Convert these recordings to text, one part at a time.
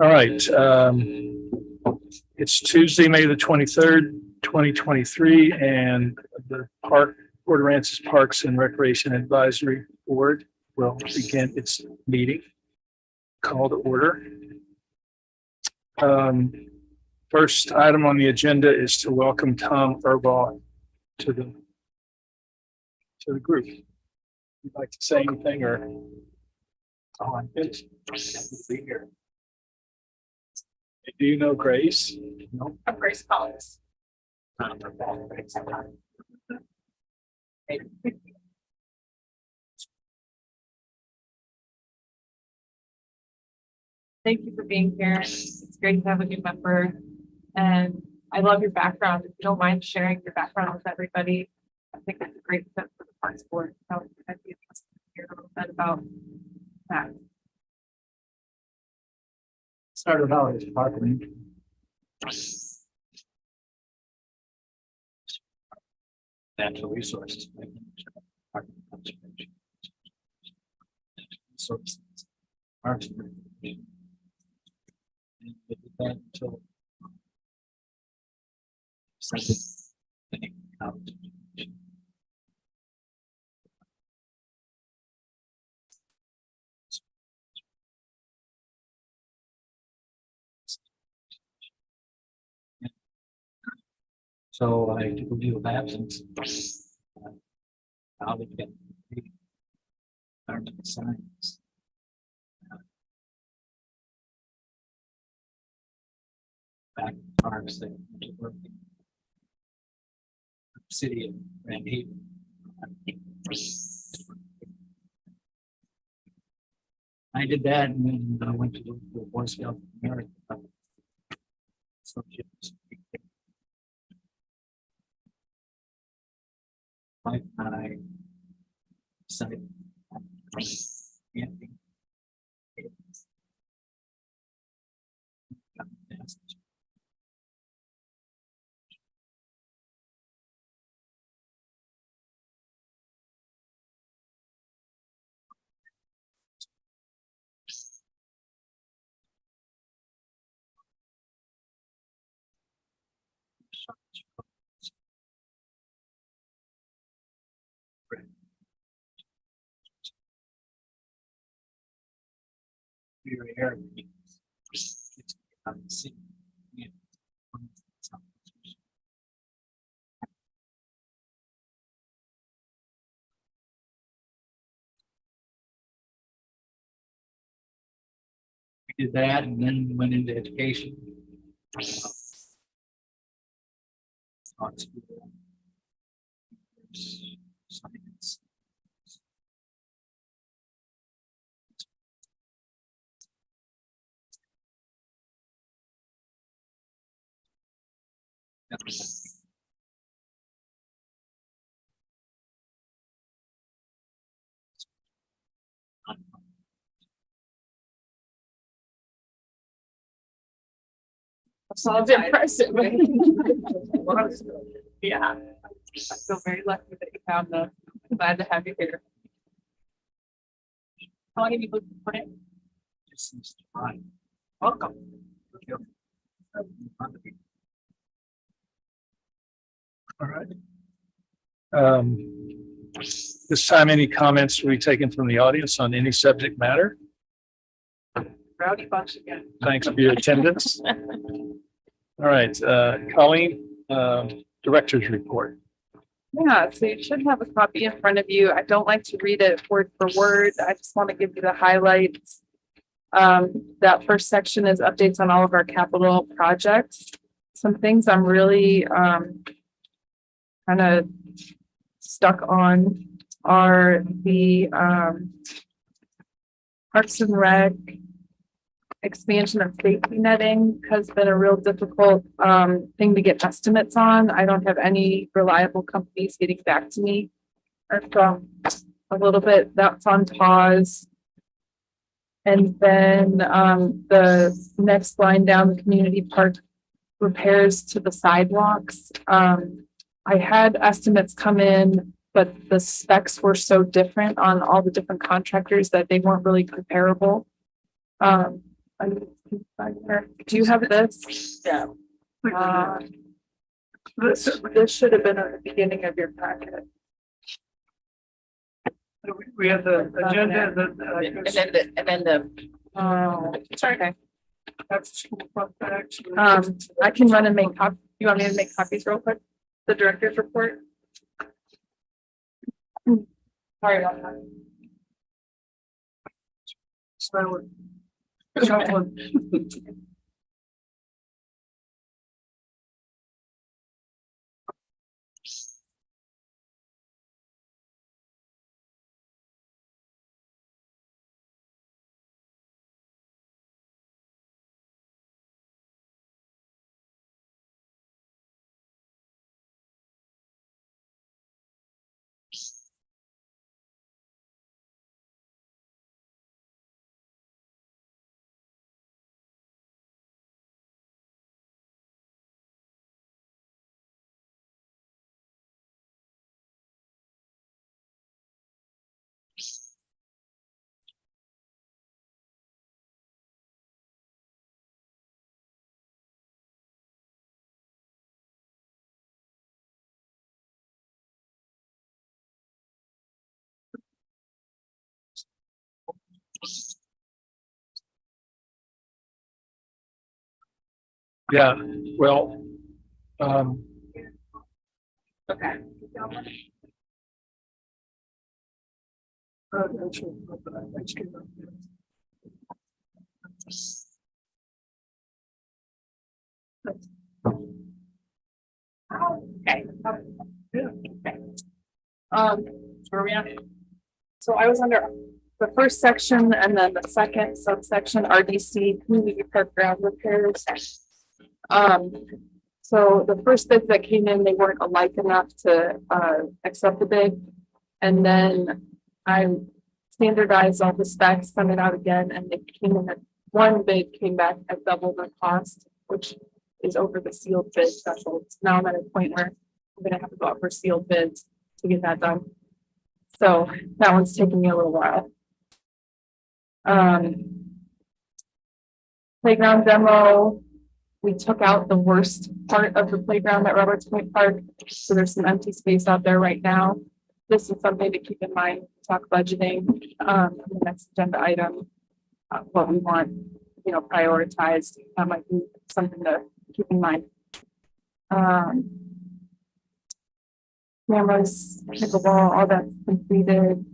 All right. It's Tuesday, May the 23rd, 2023, and the Port Aransas Parks and Recreation Advisory Board will begin its meeting. Call to order. First item on the agenda is to welcome Tom Erbaugh to the group. You'd like to say anything or? Oh, I'm good. Be here. Do you know Grace? No. I'm Grace Collins. Thank you for being here. It's great to have a new member. And I love your background. If you don't mind sharing your background with everybody, I think it's a great fit for the Parks Board. So I'd be interested to hear a little bit about that. Started out as parking. Natural resources. Sources. Parks and Recreation. And we did that until so I took a leave of absence. Now we get environmental science. Back in parks that work in the city of Grand Haven. I did that and then I went to the Boy Scouts of America. So I decided camping. We did that and then went into education. Taught school, science. Sounds impressive. Yeah. I feel very lucky that you found the, glad to have you here. How long have you lived for it? Since July. Welcome. All right. This time, any comments will be taken from the audience on any subject matter? Rowdy bunch again. Thanks for your attendance. All right, Colleen, Director's Report. Yeah, so you should have a copy in front of you. I don't like to read it word for word. I just want to give you the highlights. That first section is updates on all of our capital projects. Some things I'm really kind of stuck on are the Parks and Rec expansion of safety netting has been a real difficult thing to get estimates on. I don't have any reliable companies getting back to me. Or from a little bit, that's on pause. And then the next line down, the community park repairs to the sidewalks. I had estimates come in, but the specs were so different on all the different contractors that they weren't really comparable. Do you have this? Yeah. This should have been at the beginning of your packet. We have the agenda And then the, Oh, sorry. I can run and make copies. You want me to make copies real quick? The director's report? Sorry about that. Yeah, well, Okay. Okay. Where are we at? So I was under the first section and then the second subsection, RDC, community park ground repairs. So the first bids that came in, they weren't alike enough to, accept the bid. And then I standardized all the specs, sent it out again, and they came in at, one bid came back at double the cost, which is over the sealed bid threshold. Now I'm at a point where I'm gonna have to go out for sealed bids to get that done. So that one's taking me a little while. Playground demo, we took out the worst part of the playground at Roberts Point Park. So there's some empty space out there right now. This is something to keep in mind, talk budgeting, the next agenda item. What we want, prioritized, that might be something to keep in mind. Cameras, pickleball, all that's completed.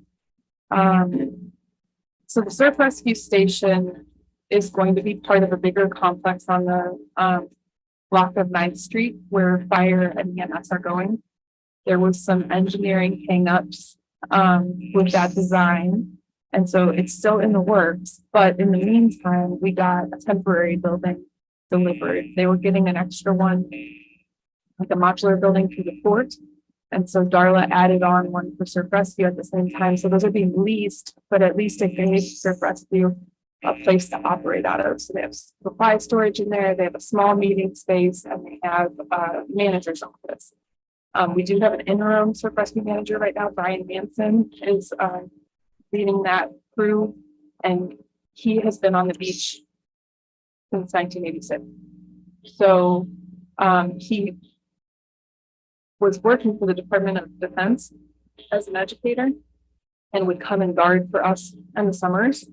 So the surf rescue station is going to be part of a bigger complex on the block of 9th Street where fire and EMS are going. There was some engineering hangups with that design. And so it's still in the works, but in the meantime, we got a temporary building delivered. They were getting an extra one, like a modular building through the fort. And so Darla added on one for surf rescue at the same time. So those are being leased, but at least it gave surf rescue a place to operate out of. So they have supply storage in there, they have a small meeting space, and they have a manager's office. We do have an interim surf rescue manager right now. Brian Manson is leading that crew, and he has been on the beach since 1986. So he was working for the Department of Defense as an educator and would come and guard for us in the summers.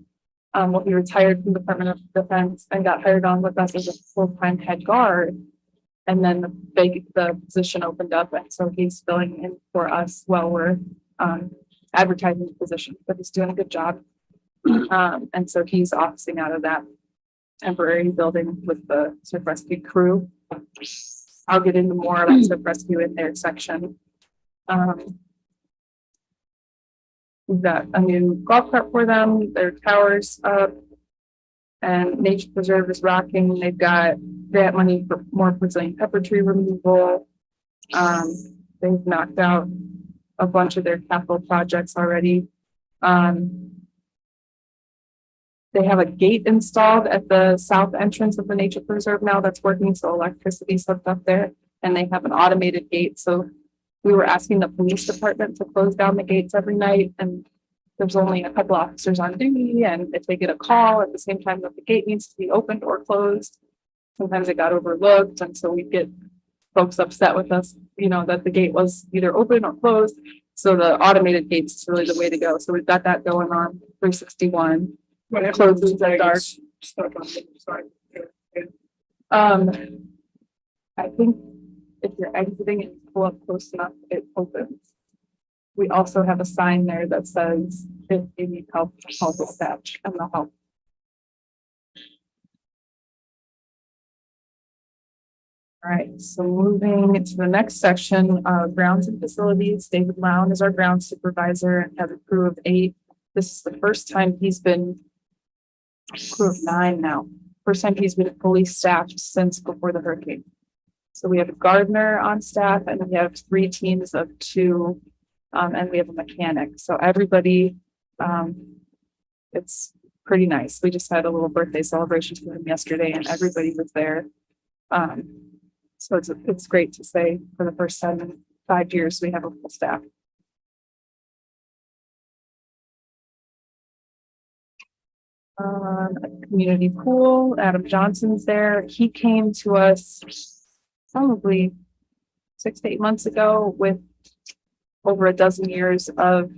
Well, he retired from the Department of Defense and got hired on with us as a full-time head guard. And then the position opened up, and so he's filling in for us while we're advertising the position, but he's doing a good job. And so he's officing out of that temporary building with the surf rescue crew. I'll get into more about surf rescue in their section. We've got a new golf cart for them, their towers up, and Nature Preserve is rocking. They've got grant money for more Brazilian pepper tree removal. They've knocked out a bunch of their capital projects already. They have a gate installed at the south entrance of the Nature Preserve now that's working, so electricity's hooked up there, and they have an automated gate. So we were asking the police department to close down the gates every night, and there's only a couple officers on duty, and if they get a call at the same time that the gate needs to be opened or closed, sometimes it got overlooked, and so we get folks upset with us, you know, that the gate was either open or closed. So the automated gates is really the way to go. So we've got that going on 361. What It closes at dark. Stuck on the side. I think if you're exiting and pull up close enough, it opens. We also have a sign there that says, if you need help, call dispatch and they'll help. All right, so moving to the next section, grounds and facilities. David Lown is our ground supervisor and has a crew of 8. This is the first time he's been a crew of 9 now. First time he's been fully staffed since before the hurricane. So we have a gardener on staff and we have 3 teams of 2, and we have a mechanic. So everybody, it's pretty nice. We just had a little birthday celebration for him yesterday and everybody was there. So it's great to say for the first time in 5 years, we have a full staff. A community pool, Adam Johnson's there. He came to us probably 6 to 8 months ago with over a dozen years of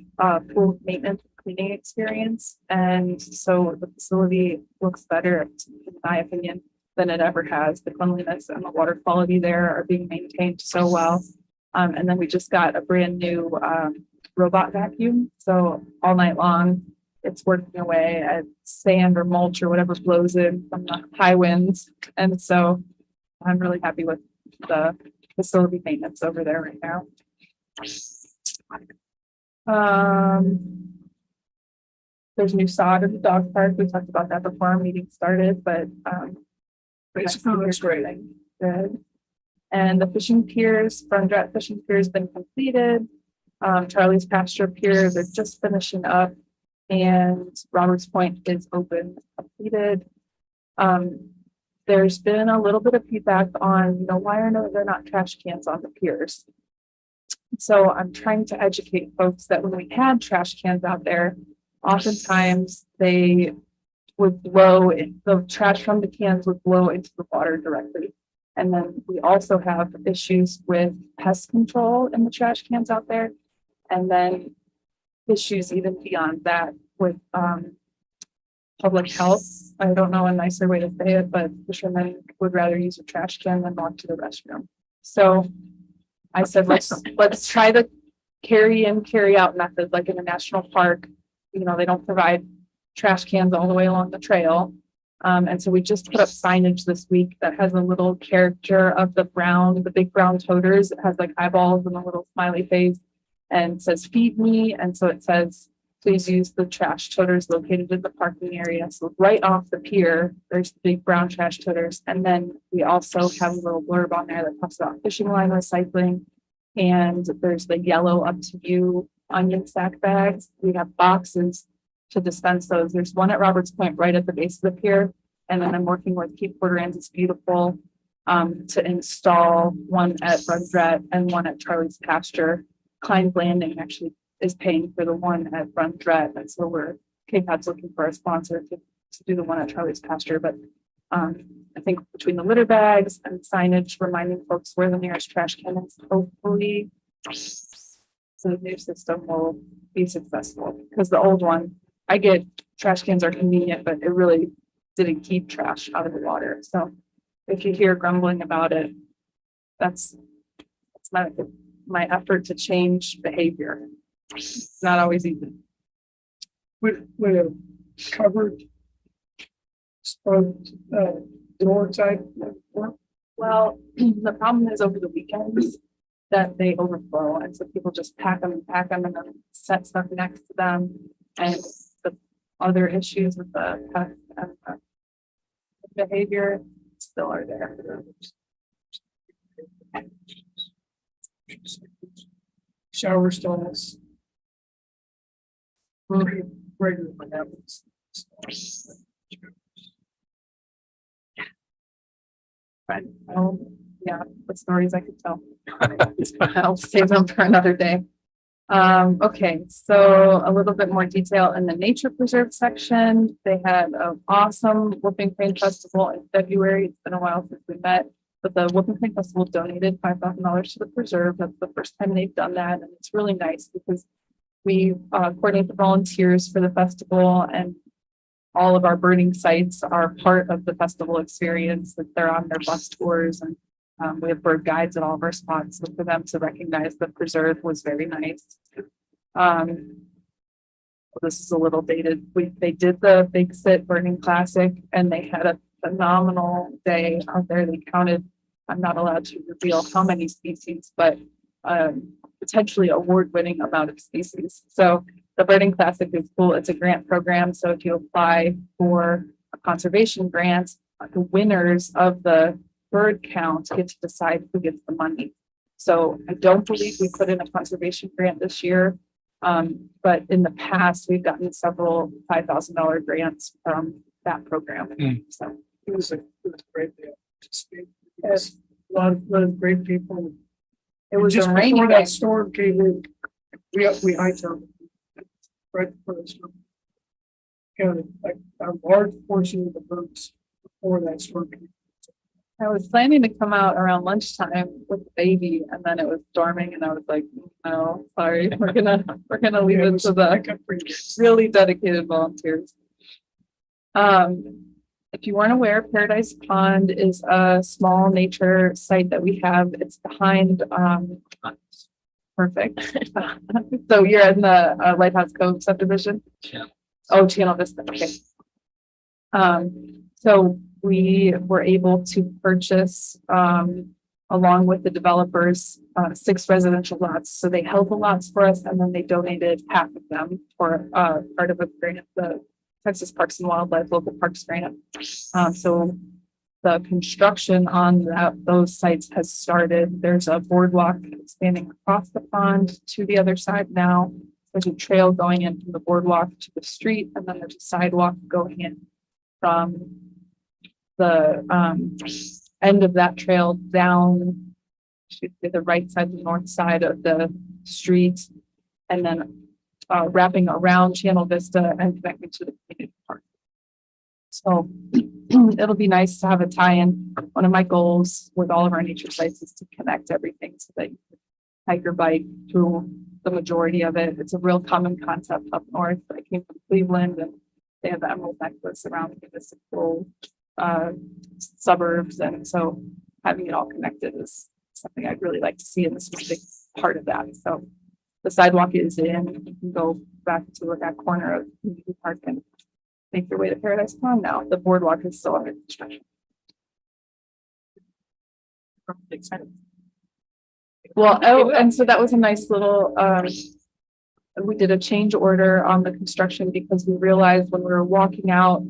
pool maintenance and cleaning experience. And so the facility looks better, in my opinion, than it ever has. The cleanliness and the water quality there are being maintained so well. And then we just got a brand new robot vacuum. So all night long, it's working away at sand or mulch or whatever blows in from the high winds. And so I'm really happy with the facility maintenance over there right now. There's new sod in the dog park. We talked about that before our meeting started, but Basically, looks great. good. And the fishing piers, Front Drat Fishing Pier has been completed. Charlie's Pasture Pier, they're just finishing up. And Roberts Point is open, completed. There's been a little bit of feedback on, you know, why are there not trash cans on the piers? So I'm trying to educate folks that when we had trash cans out there, oftentimes they would blow, the trash from the cans would blow into the water directly. And then we also have issues with pest control in the trash cans out there. And then issues even beyond that with public health. I don't know a nicer way to say it, but fishermen would rather use a trash can than walk to the restroom. So I said, let's try the carry in, carry out method, like in a national park. You know, they don't provide trash cans all the way along the trail. And so we just put up signage this week that has a little character of the big brown toters. It has like eyeballs and a little smiley face and says, feed me. And so it says, please use the trash toters located in the parking area. So right off the pier, there's the big brown trash toters. And then we also have a little blurb on there that talks about fishing line recycling. And there's the yellow up to you onion sack bags. We have boxes to dispense those. There's one at Roberts Point right at the base of the pier. And then I'm working with Keep Port Aransas Beautiful to install one at Front Drat and one at Charlie's Pasture. Klein's Landing actually is paying for the one at Front Drat. And so KPAD's looking for a sponsor to do the one at Charlie's Pasture. But I think between the litter bags and signage reminding folks where the nearest trash can is, hopefully the new system will be successful. Because the old one, I get trash cans are convenient, but it really didn't keep trash out of the water. So if you hear grumbling about it, that's my effort to change behavior. It's not always easy. With a covered door type. Well, the problem is over the weekends that they overflow. And so people just pack them and then set stuff next to them. And the other issues with the pest and the behavior still are there. Shower stalls. Regular happens. Right. Oh, yeah, what stories I could tell. I'll save them for another day. Okay, so a little bit more detail in the nature preserve section. They had an awesome Whooping Crane Festival in February. It's been a while since we met, but the Whooping Crane Festival donated $5,000 to the preserve. That's the first time they've done that, and it's really nice because we coordinate the volunteers for the festival, and all of our birding sites are part of the festival experience, that they're on their bus tours, and we have bird guides at all of our spots. So for them to recognize the preserve was very nice. This is a little dated. They did the Big Sit Birding Classic and they had a phenomenal day out there. They counted, I'm not allowed to reveal how many species, but potentially award-winning amount of species. So the Birding Classic is cool. It's a grant program. So if you apply for a conservation grant, the winners of the bird count get to decide who gets the money. So I don't believe we put in a conservation grant this year. But in the past, we've gotten several $5,000 grants from that program. So It was a great day to speak. Yes, a lot of great people. it was Just a before rainy that day. storm came in, we hightailed it right before the storm. Counted like a large portion of the birds before that storm came. I was planning to come out around lunchtime with the baby and then it was storming and I was like, no, sorry, we're gonna leave Yeah, it was- to the I got pretty good. really dedicated volunteers. If you weren't aware, Paradise Pond is a small nature site that we have. It's behind, perfect. So you're in the Lighthouse Cove subdivision? Yeah. Oh, Channel Vista, okay. So we were able to purchase, along with the developers, 6 residential lots. So they held the lots for us and then they donated half of them for, part of a grant, the Texas Parks and Wildlife Local Parks Grant. So the construction on those sites has started. There's a boardwalk expanding across the pond to the other side now. There's a trail going in from the boardwalk to the street, and then there's a sidewalk going in from the end of that trail down to the right side, the north side of the street, and then wrapping around Channel Vista and connecting to the community park. So it'll be nice to have a tie-in. One of my goals with all of our nature sites is to connect everything so that you can hike or bike through the majority of it. It's a real common concept up north. I came from Cleveland and they have the emerald necklace around the municipal suburbs. And so having it all connected is something I'd really like to see. And this is a big part of that. So the sidewalk is in, you can go back to that corner of Community Park and make your way to Paradise Pond now. The boardwalk is still under construction. Well, oh, and so that was a nice little, we did a change order on the construction because we realized when we were walking out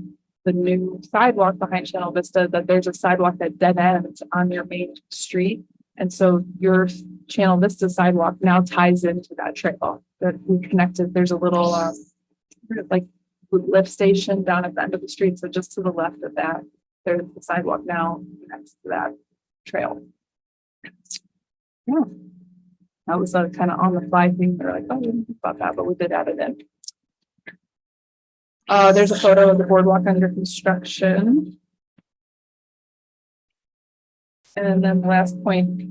the new sidewalk behind Channel Vista, that there's a sidewalk that dead ends on your main street. And so your Channel Vista sidewalk now ties into that trail that we connected. There's a little, like lift station down at the end of the street. So just to the left of that, there's the sidewalk now connects to that trail. Yeah. That was a kind of on the fly thing. They're like, oh, we didn't think about that, but we did add it in. There's a photo of the boardwalk under construction. And then the last point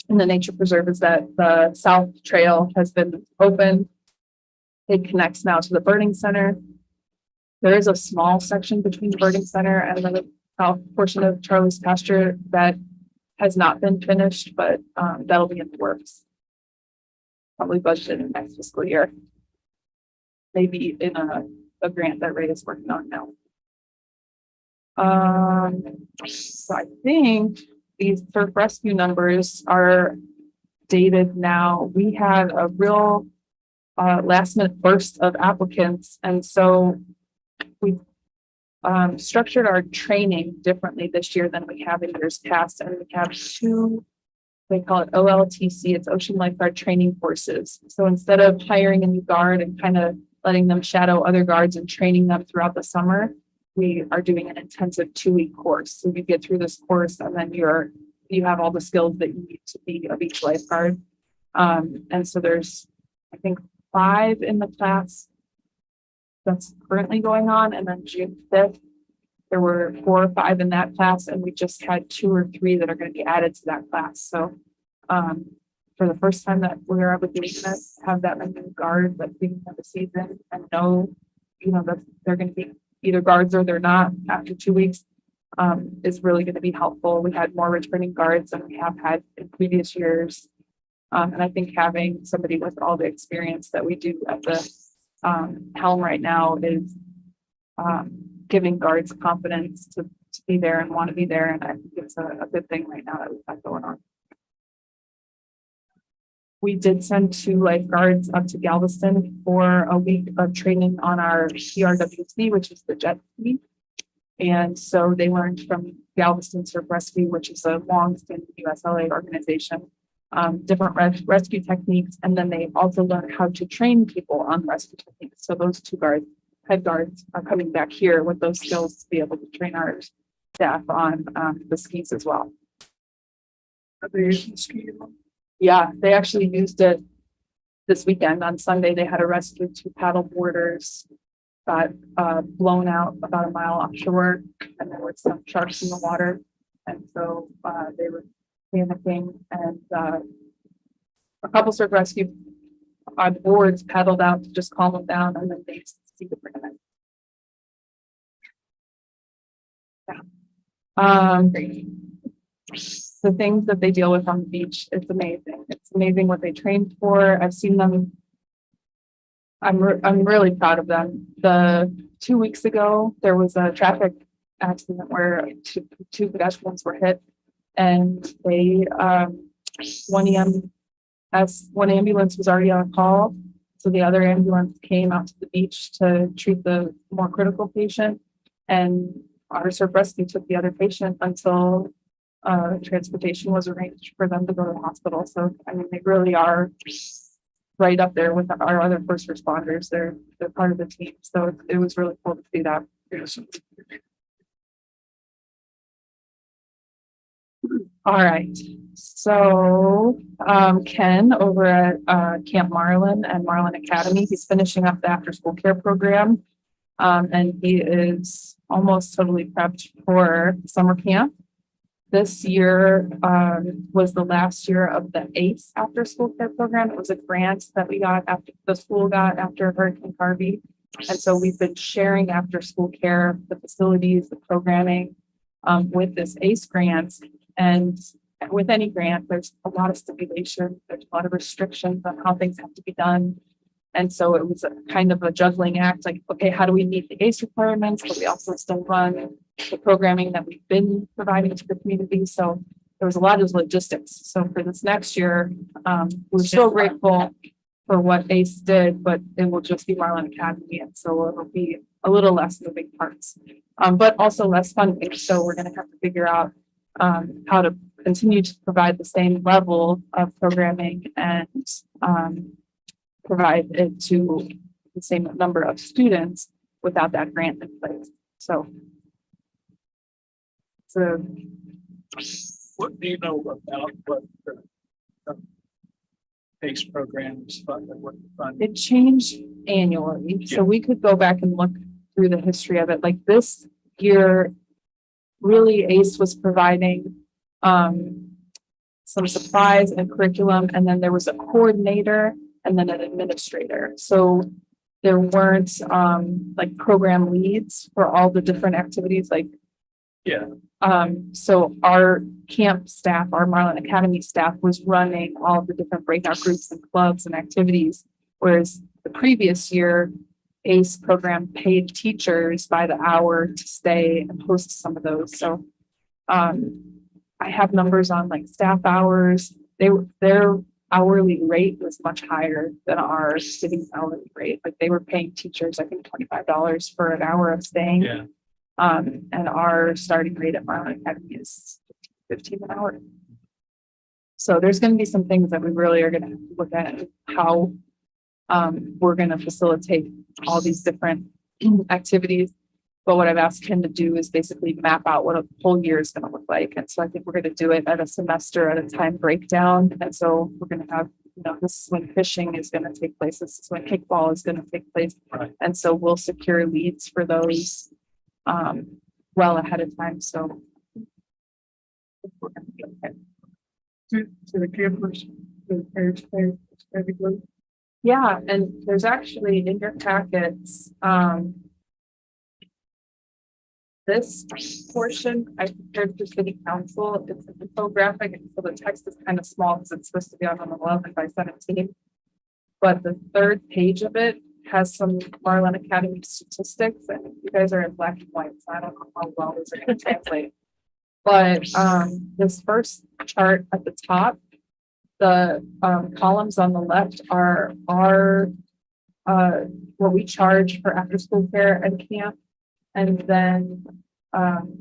in the nature preserve is that the South Trail has been opened. It connects now to the birding center. There is a small section between the birding center and the south portion of Charlie's pasture that has not been finished, but that'll be in the works. Probably budgeted in next fiscal year. Maybe in a grant that Ray is working on now. So I think these surf rescue numbers are dated now. We had a real last minute burst of applicants, and so we structured our training differently this year than we have in years past, and we have 2, they call it OLTC, it's Ocean Lifeguard Training Courses. So instead of hiring a new guard and kind of letting them shadow other guards and training them throughout the summer, we are doing an intensive 2-week course. So you get through this course and then you have all the skills that you need to be a beach lifeguard. And so there's I think 5 in the class that's currently going on, and then June 5th, there were 4 or 5 in that class, and we just had 2 or 3 that are going to be added to that class. So, for the first time that we're able to have that many guards at the beginning of the season and know, that they're going to be either guards or they're not after 2 weeks, is really going to be helpful. We had more returning guards than we have had in previous years. And I think having somebody with all the experience that we do at the helm right now is giving guards confidence to be there and want to be there. And I think it's a good thing right now that we've got going on. We did send 2 lifeguards up to Galveston for a week of training on our PRWC, which is the jet ski. And so they learned from Galveston Surf Rescue, which is a long-standing USLA organization, different rescue techniques. And then they also learned how to train people on rescue techniques. So those 2 head guards are coming back here with those skills to be able to train our staff on the skis as well. Are they using ski? Yeah, they actually used it this weekend. On Sunday, they had a rescue. 2 paddle boarders got blown out about a mile offshore, and there were some sharks in the water. And so they were panicking, and a couple surf rescue on boards paddled out to just calm them down, and then they see the predicament. The things that they deal with on the beach, it's amazing. It's amazing what they trained for. I've seen them. I'm really proud of them. 2 weeks ago, there was a traffic accident where two pedestrians were hit, and they one ambulance was already on call, so the other ambulance came out to the beach to treat the more critical patient, and our surf rescue took the other patient until transportation was arranged for them to go to the hospital. So I mean, they really are right up there with our other first responders. They're part of the team. So it was really cool to see that. Yes. All right. So Ken over at Camp Marlin and Marlin Academy, he's finishing up the after school care program. And he is almost totally prepped for summer camp. This year was the last year of the ACE after school care program. It was a grant that we got after the school got after Hurricane Harvey. And so we've been sharing after school care, the facilities, the programming with this ACE grant. And with any grant, there's a lot of stipulation. There's a lot of restrictions on how things have to be done. And so it was a kind of a juggling act, like, okay, how do we meet the ACE requirements, but we also still run the programming that we've been providing to the community. So there was a lot of logistics. So for this next year, we're so grateful for what ACE did, but it will just be Marlin Academy. And so it'll be a little less moving parts, but also less funding. So we're going to have to figure out how to continue to provide the same level of programming and provide it to the same number of students without that grant in place. So What do you know about what the PACE program is funded? What fund? it changed annually, so we could go back and look through the history of it. Like this year, really ACE was providing some supplies and curriculum, and then there was a coordinator and then an administrator. So there weren't like program leads for all the different activities, like so our camp staff, our Marlin Academy staff was running all of the different breakout groups and clubs and activities. Whereas the previous year, ACE program paid teachers by the hour to stay and host some of those. So I have numbers on like staff hours. Their hourly rate was much higher than our city's hourly rate. Like they were paying teachers, I think $25 for an hour of staying. Yeah. And our starting rate at Marlin Academy is $15 an hour. So there's going to be some things that we really are going to have to look at how we're going to facilitate all these different activities. But what I've asked him to do is basically map out what a whole year is going to look like. And so I think we're going to do it at a semester at a time breakdown. And so we're going to have you know, this is when fishing is gonna take place, this is when kickball is gonna take place. Right. And so we'll secure leads for those, well ahead of time, so. We're gonna be okay. To the campers, the parents, everybody. Yeah, and there's actually in your packets, this portion I prepared for city council, it's an infographic, and so the text is kind of small because it's supposed to be on an 11 by 17. But the third page of it has some Marlin Academy statistics, and you guys are in black and white, so I don't know how well those are gonna translate. But this first chart at the top, the columns on the left are our what we charge for after school care and camp, and then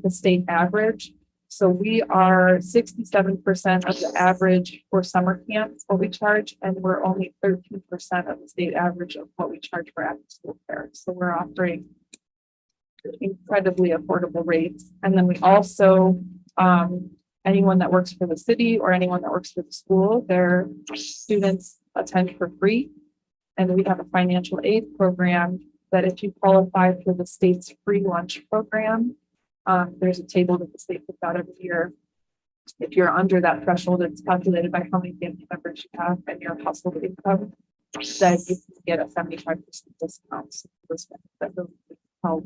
the state average. So we are 67% of the average for summer camps, what we charge, and we're only 13% of the state average of what we charge for after school care. So we're offering incredibly affordable rates. And then we also, anyone that works for the city or anyone that works for the school, their students attend for free. And we have a financial aid program that if you qualify for the state's free lunch program, there's a table that the state puts out every year. If you're under that threshold, it's calculated by how many family members you have and your household income, that you can get a 75% discount. So that really help.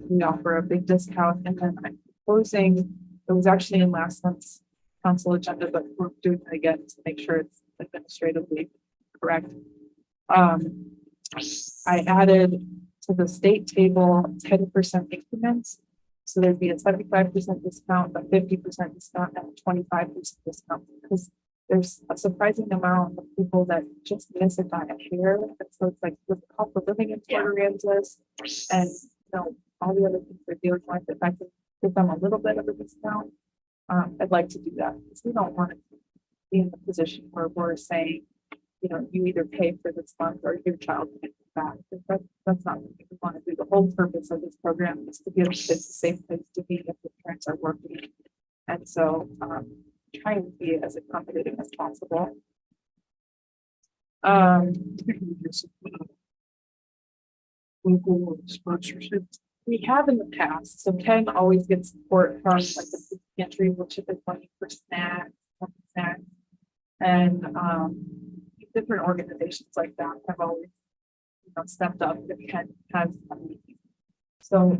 We offer a big discount, and then I'm proposing, it was actually in last month's council agenda, but we're doing it again to make sure it's administratively correct. I added to the state table 10% increments. So there'd be a 75% discount, a 50% discount, and a 25% discount, because there's a surprising amount of people that just miss it by a hair. And so it's like with the cost of living in Port Aransas and all the other things they're dealing with, if I can give them a little bit of a discount, I'd like to do that, because we don't want to be in the position where we're saying, you either pay for this month or your child can back. That's not what we want to do. The whole purpose of this program is to give kids a safe place to be if the parents are working. And so trying to be as accommodating as possible. Sponsorship. We have in the past, so Ken always gets support from like the food pantry, which is money for snacks, and different organizations like that have always stepped up if Ken has money. So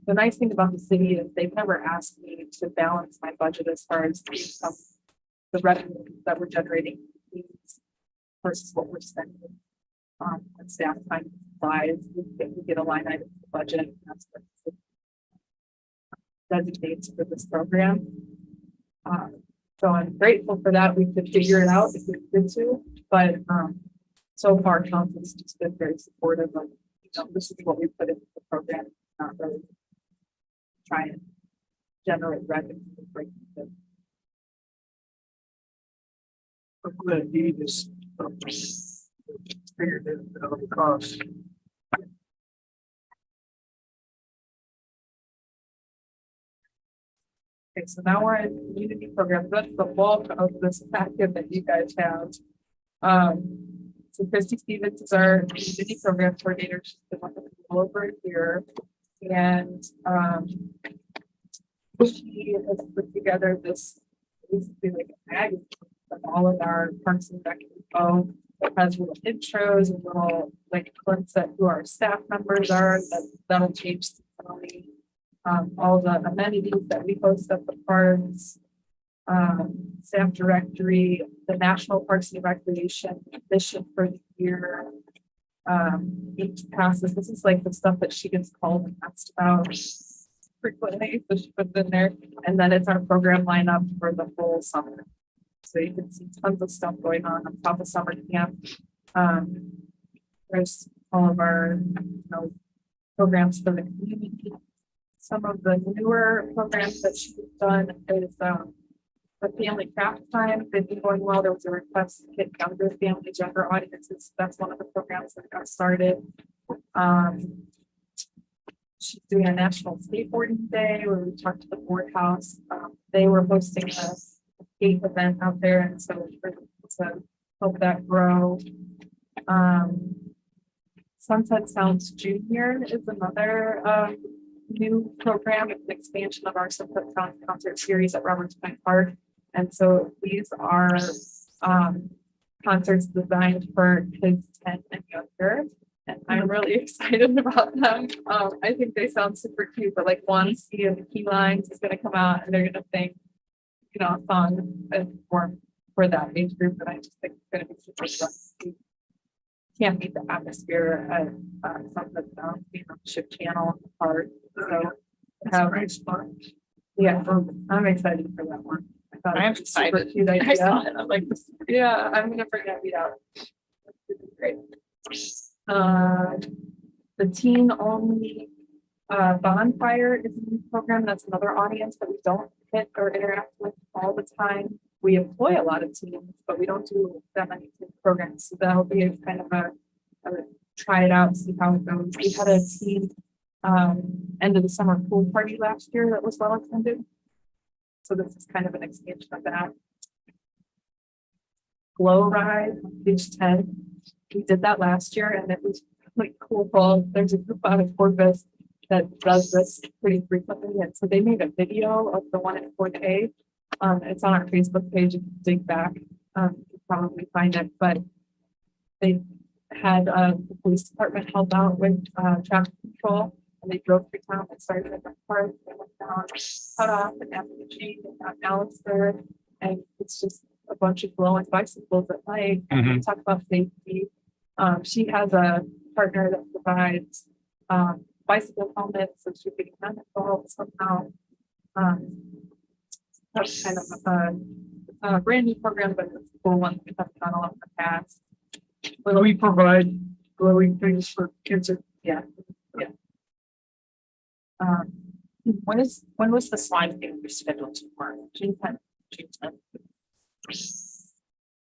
the nice thing about the city is they've never asked me to balance my budget as far as the revenue that we're generating versus what we're spending. And staff time supplies, we get a line item for the budget, and that's what the city designates for this program. So I'm grateful for that. We could figure it out if we did to, but so far council's just been very supportive of, this is what we put into the program, not really try and generate revenue. I'm glad he is figured it out the cost. Okay, so now we're in community programs. That's the bulk of this packet that you guys have. So Christy Stevens is our community program coordinator. She's been working over a year, and she has put together this basically like a magazine of all of our parks and rec info. It has little intros and little like clips at who our staff members are. That'll change seasonally. All the amenities that we host at the parks, staff directory, the National Parks and Recreation mission for the year, each passes. This is like the stuff that she gets called and asked about frequently, so she puts in there. And then it's our program lineup for the whole summer. So you can see tons of stuff going on top of summer camp. There's all of our programs for the community. Some of the newer programs that she's done is the family craft time. They've been going well. There was a request to get younger families, younger audiences. That's one of the programs that got started. She's doing a national skateboarding day where we talked to the board house. They were hosting a skate event out there, and so it's a help that grow. Sunset Sounds Junior is another new program. It's an expansion of our Sunset Sounds concert series at Roberts Point Park. And so these are concerts designed for kids 10 and younger. And I'm really excited about them. I think they sound super cute, but like one C of the Key Lines is gonna come out and they're gonna sing, you know, a song for that age group that I just think is gonna be super fun. Can't beat the atmosphere at Sunset Sound being on the Ship Channel part. So yeah, I'm excited for that one. I thought it I'm was a super excited. cute I idea. saw it, I'm like, Yeah, I'm gonna bring that beat out. It's great. The teen only bonfire is a new program. That's another audience that we don't hit or interact with all the time. We employ a lot of teens, but we don't do that many teen programs. So that'll be a kind of a try it out, see how it goes. We had a teen end of the summer pool party last year that was well attended. So this is kind of an expansion of that. Glow Ride, page 10. We did that last year and it was like cool. There's a group out of Corpus that does this pretty frequently. And so they made a video of the one at Fort A. It's on our Facebook page. If you dig back, you can probably find it. But they had the police department help out with traffic control. And they drove through town and started at the park. They went down, cut off and Appalachian and down Allister. And it's just a bunch of glowing bicycles at night. And we talk about safety. She has a partner that provides bicycle helmets, so she's getting them involved somehow. That's kind of a brand new program, but it's a cool one we have done a lot in the past. Will we provide glowing things for kids? Yeah. when was the slime thing rescheduled to work? June 10th. June 10th.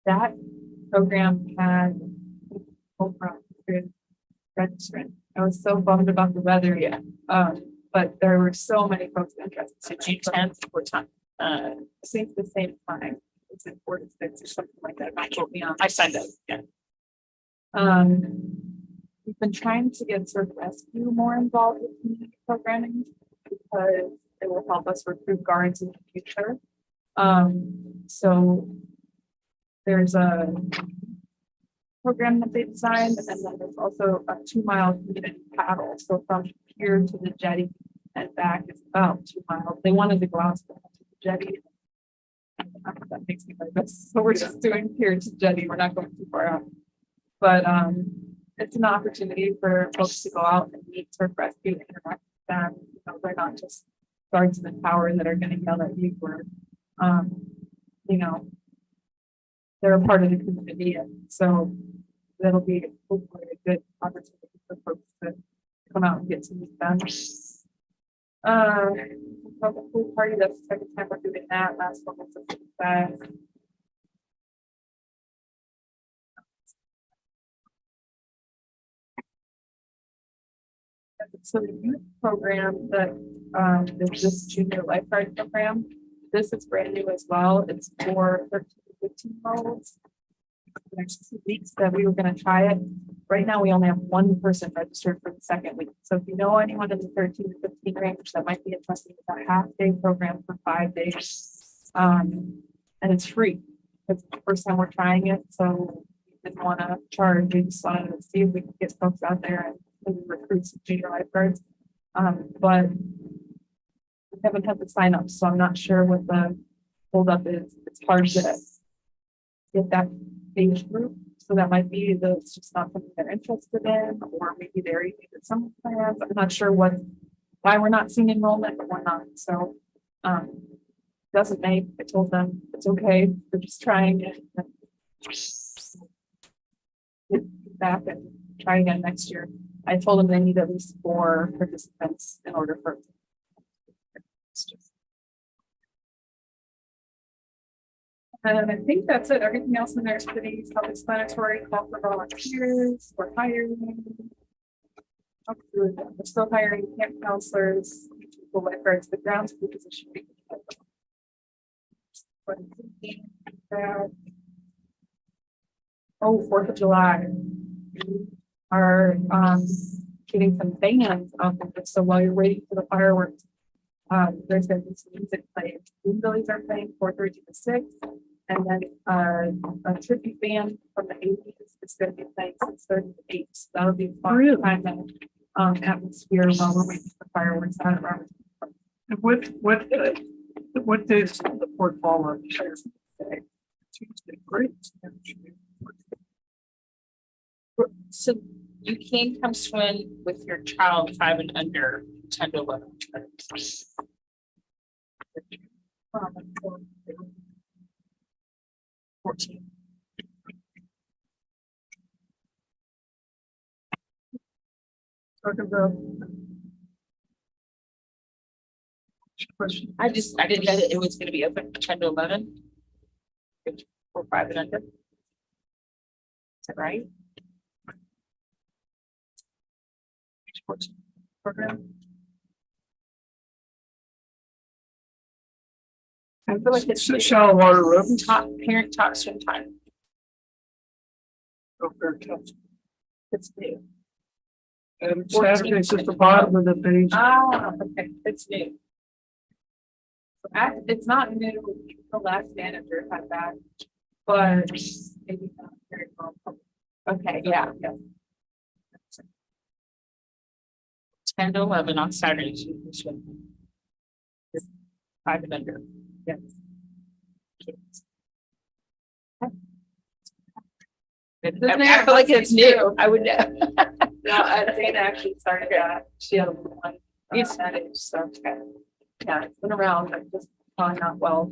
That program had registering. I was so bummed about the weather. Yeah. But there were so many folks interested. So June 10th, what time? I think the same time. It's in 4 to 6 or something like that. Might quote me on. I signed up, yeah. We've been trying to get Surf Rescue more involved with community programming because it will help us recruit guards in the future. So there's a program that they designed, and then there's also a 2-mile community paddle. So from here to the jetty and back is about 2 miles. They wanted to go out to the jetty. That makes me nervous. So we're just doing here to jetty. We're not going too far out. But it's an opportunity for folks to go out and meet Surf Rescue and interact with them. You know, they're not just guards in the tower that are going to yell at you or, you know, they're a part of the community. And so that'll be hopefully a good opportunity for folks to come out and get to meet them. The pool party, that's the second time we're doing that. Last one was a success. So the youth program that is this junior lifeguard program, this is brand new as well. It's for 13 to 15-year-olds. The next 2 weeks that we were going to try it. Right now, we only have one person registered for the second week. So if you know anyone in the 13 to 15 range that might be interested in a half-day program for 5 days, and it's free. It's the first time we're trying it, so we didn't want to charge. We just wanted to see if we could get folks out there and maybe recruit some junior lifeguards. But we haven't had the sign up, so I'm not sure what the holdup is. It's hard to get that age group. So that might be that it's just not something they're interested in, or maybe they're using some plans. I'm not sure why we're not seeing enrollment, but we're not. So doesn't make, I told them it's okay. We're just trying it. Get back and try again next year. I told them they need at least 4 participants in order for. And I think that's it. Everything else in there is pretty self-explanatory. Call for volunteers. We're hiring. We're still hiring camp counselors, lifeguards, the grounds crew position. Oh, 4th of July. Are, getting some bands up, so while you're waiting for the fireworks, there's gonna be some music playing. Boombillies are playing 4:30 to 6. And then, a tribute band from the 80s is gonna be playing 6:30 to 8. So that'll be a fun kind of, atmosphere while we're waiting for fireworks out around. What days is the Port Palmer? Tuesday, great. So you can come swim with your child 5 and under 10 to 11. 14. Talk about. Question. I didn't know that it was gonna be open 10 to 11. Or 5 and under. Is that right? Sports program. I feel like it's Shallow water road. parent talk swim time. It's new. And Saturday's at the bottom of the page. Ah, okay, it's new. It's not new, the last manager had that, but maybe not very well. Okay, yeah. 10 to 11 on Saturdays. You can swim. 5 and under. Yes. I feel like it's new. I would know. No, Dana actually started that, she had a little one, that age, so, yeah, it's been around, but just probably not well.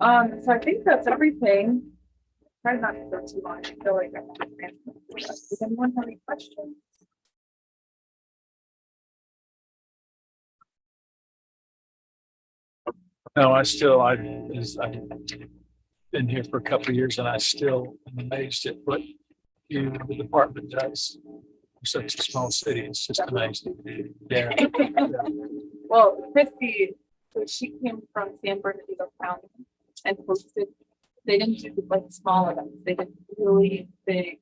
So I think that's everything. Try not to go too long, I feel like I have to transfer. Does anyone have any questions? No, I've been here for a couple of years and I still am amazed at what the department does. For such a small city, it's just amazing. Yeah. Well, Christy, so she came from San Bernardino County and hosted, they didn't do like small events, they did really big,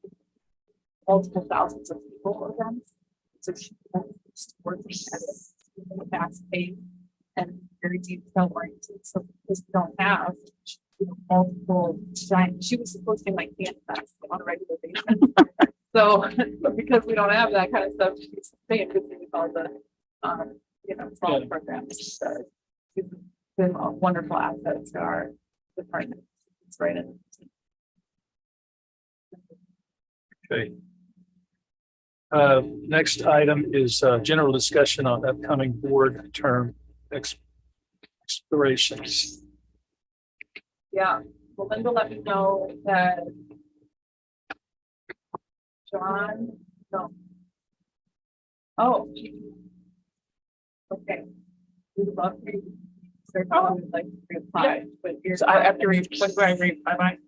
multiple thousands of people events. So she was working at a fast pace and very detail oriented. So because we don't have multiple giant, she was supposed to be like dance fest on a regular basis. So but because we don't have that kind of stuff, she's staying busy with all the, small programs. So she's been a wonderful asset to our department. It's right in. Okay. Next item is general discussion on upcoming board term expirations. Yeah, well, Linda let me know that John, no. Oh. Okay. We would love to. Like reapply, but you're. So I have to read, what do I read? Bye bye.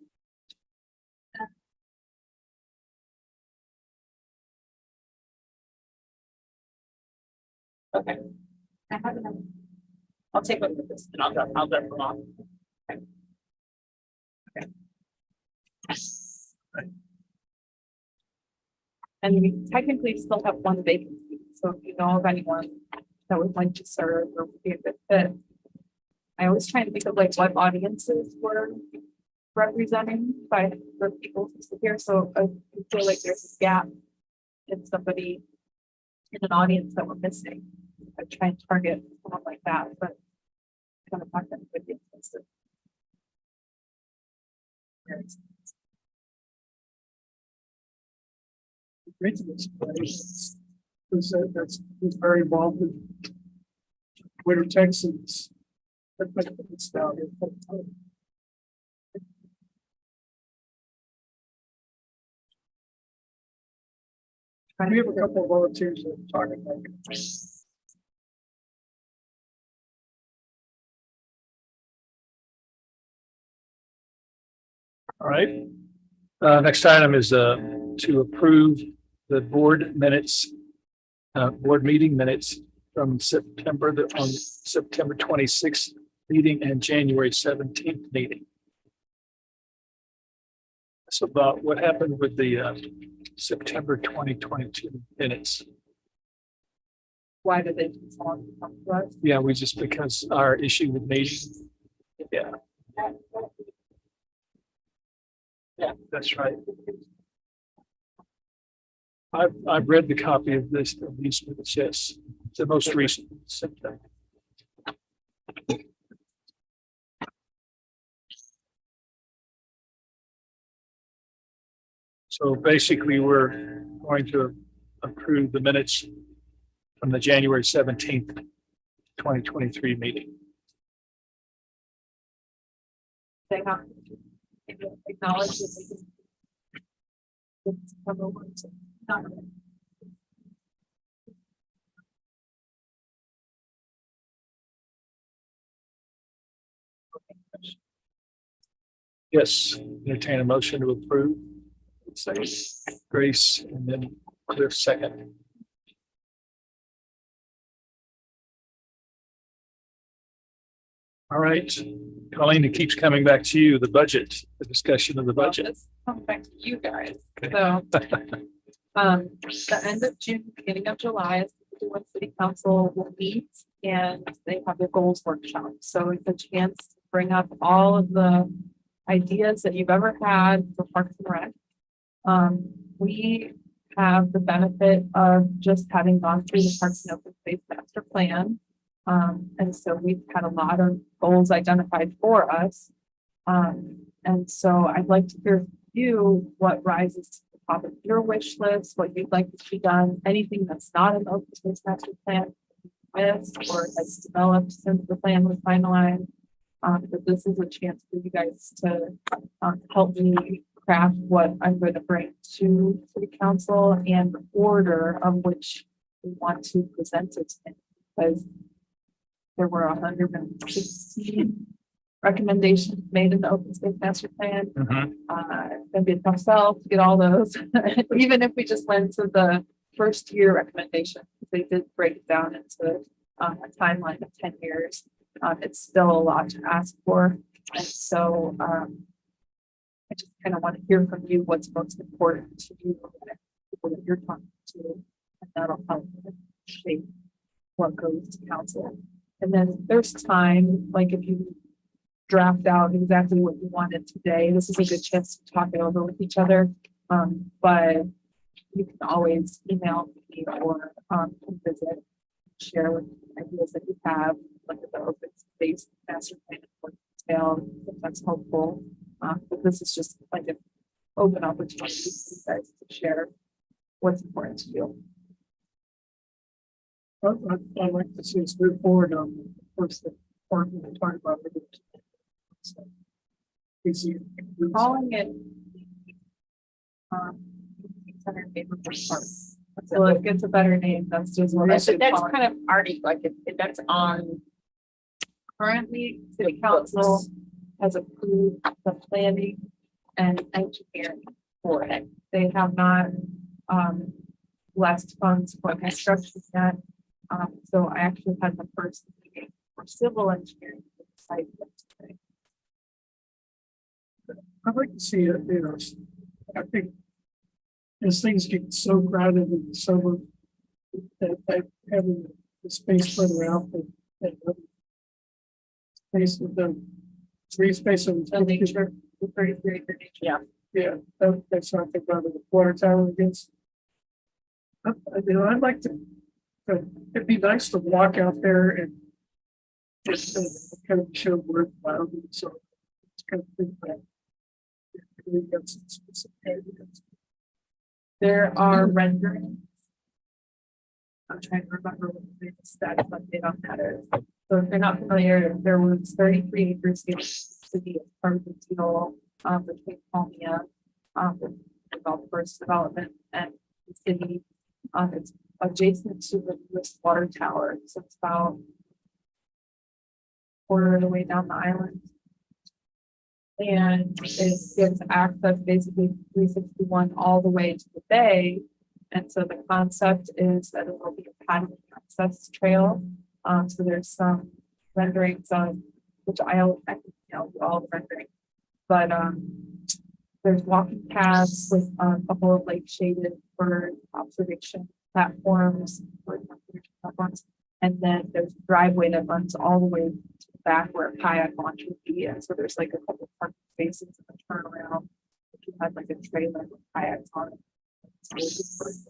Okay. I haven't. I'll take one with this and I'll drop them off. And we technically still have one vacancy, so if you know of anyone that would like to serve or would be a good fit. I always try to think of like what audiences we're representing by the people who sit here, so I feel like there's a gap in somebody in an audience that we're missing. I try and target someone like that, but I don't talk them with the instance. That's very involved with Winter Texans. We have a couple of volunteers that are talking about it. All right. Next item is to approve the board minutes, board meeting minutes from September 26th meeting and January 17th meeting. It's about what happened with the September 2022 minutes. Why did they take so long to come to us? Yeah, we just, because our issue with meetings. Yeah. Yeah, that's right. I've read the copy of this, of these minutes, yes, the most recent. September. So basically, we're going to approve the minutes from the January 17th, 2023 meeting. They have to acknowledge that they can. It's come over to- not really. Yes, entertain a motion to approve. Say Grace and then Cliff second. All right, Colleen, it keeps coming back to you, the budget, the discussion of the Well, budget. this comes back to you guys. Okay. So, the end of June, beginning of July, is when city council will meet and they have their goals workshop. So it's a chance to bring up all of the ideas that you've ever had for Parks and Rec. We have the benefit of just having gone through the Parks and Open Space Master Plan. And so we've had a lot of goals identified for us. And so I'd like to hear from you what rises to the top of your wish list, what you'd like to see done, anything that's not in the Open Space Master Plan missed or has developed since the plan was finalized. But this is a chance for you guys to help me craft what I'm going to bring to city council and the order of which we want to present it in, because there were 116 recommendations made in the open space master plan. It's gonna be a tough sell to get all those, even if we just went to the first year recommendation. They did break it down into a timeline of 10 years. It's still a lot to ask for. And so I just kind of want to hear from you what's most important to you, people that you're talking to, and that'll help shape what goes to council. And then there's time, like if you draft out exactly what you wanted today, this is a good chance to talk it over with each other. But you can always email me or come visit, share with ideas that you have, like the open space master plan for detail, if that's helpful. But this is just like an open opportunity for you guys to share what's important to you. I'd like to see us move forward on the first part we talked about. Calling it center neighborhood park. Well, it gets a better name, that's just what I So should that's call it. kind of already like, if that's on. Currently, city council has approved the planning and engineering for it. They have not blessed funds for construction yet. So I actually had the first meeting for civil engineering for the site yesterday. I'd like to see it, I think as things get so crowded in the summer, that having the space further out that space with the free space of The nature, the 33 acre nature. yeah, that's something about the water tower against. I'd like to, it'd be nice to walk out there and just kind of show where the so it's kind of think that. We've got some specific areas. There are renderings. I'm trying to remember what the status update on that is. So if you're not familiar, there was 33 acres in the city as part of the deal between Palmia, the developers development and the city. It's adjacent to the newest water tower, so it's about quarter of the way down the island. And it gives access basically 361 all the way to the bay. And so the concept is that it will be a paddling access trail. So there's some renderings on which I'll do all the rendering. But there's walking paths with a couple of like shaded bird observation platforms. And then there's a driveway that runs all the way to the back where a kayak launch would be. And so there's like a couple parking spaces and a turnaround. If you had like a trailer with kayaks on it. There's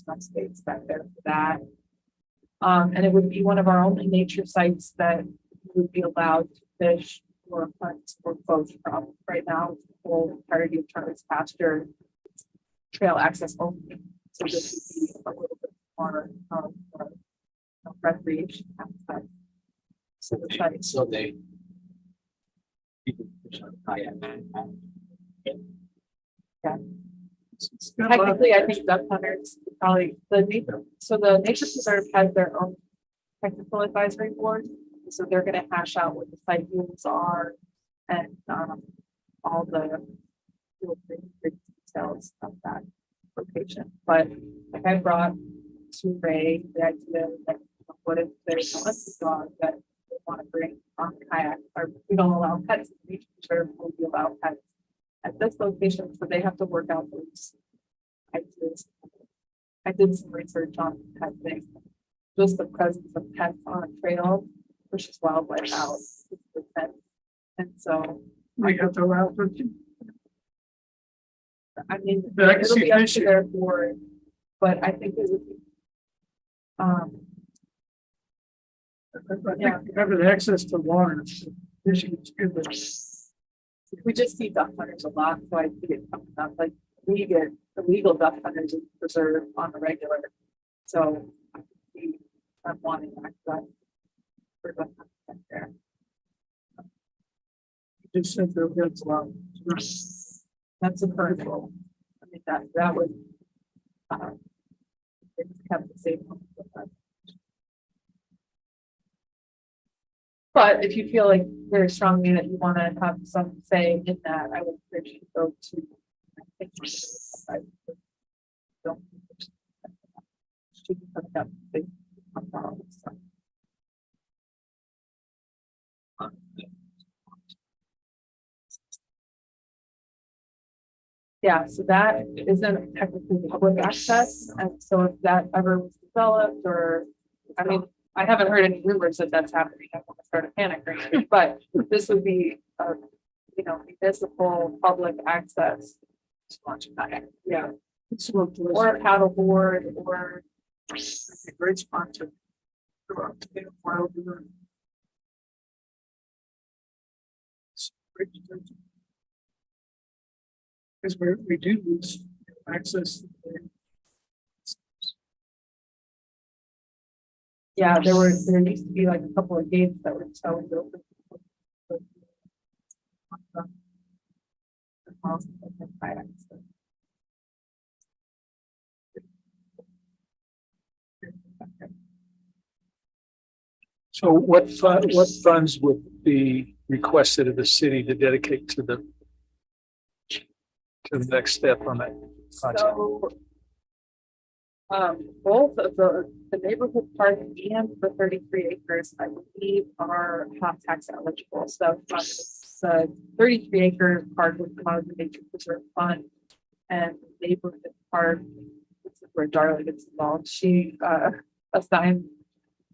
some space back there for that. And it would be one of our only nature sites that would be allowed to fish or hunt or both from. Right now, the whole entirety of Turner's pasture, trail access only. So this would be a little bit more recreation aspect. So the site. So they. People push on kayak. It's got a lot of- Technically, I think duck hunters probably the nature, so the nature preserve has their own technical advisory board. So they're gonna hash out what the site rules are and all the details of that location. But like I brought to Ray the idea that what if there's a dog that they want to bring on the kayak, or we don't allow pets in the nature preserve, will we allow pets at this location, so they have to work out those ideas. I did some research on pet things, just the presence of pets on a trail, which is wildlife out. And so, We have to allow for. I mean, But I can it'll see be up to fishing. their board, but I think it would be. I think having access to water, fishing is good, but We just see duck hunters a lot, so I see it coming up, like, we get illegal duck hunters in preserve on the regular. So I'm wanting access for duck hunters there. you just said that that's allowed. That's a current rule. I mean, that would. It's kept the same. But if you feel like very strongly that you want to have some say in that, I would encourage you to go to. I don't. She can put that big. Yeah, so that isn't technically public access, and so if that ever was developed, or, I mean, I haven't heard any rumors that that's happening, I don't want to start a panic or anything, but this would be, municipal public access. To launch a kayak, yeah, It's what the- or a paddle board, or, it's a great sponsor. Go out to get a wild bird. It's great to do. Because we do lose access. to the- yeah, there used to be like a couple of gates that were so open. So what funds would be requested of the city to dedicate to the next step on that project? So. Both of the neighborhood park and the 33 acres, I believe, are hot tax eligible. So the 33 acre park would come out of the nature preserve fund, and the neighborhood park, this is where Darla gets involved. She assigned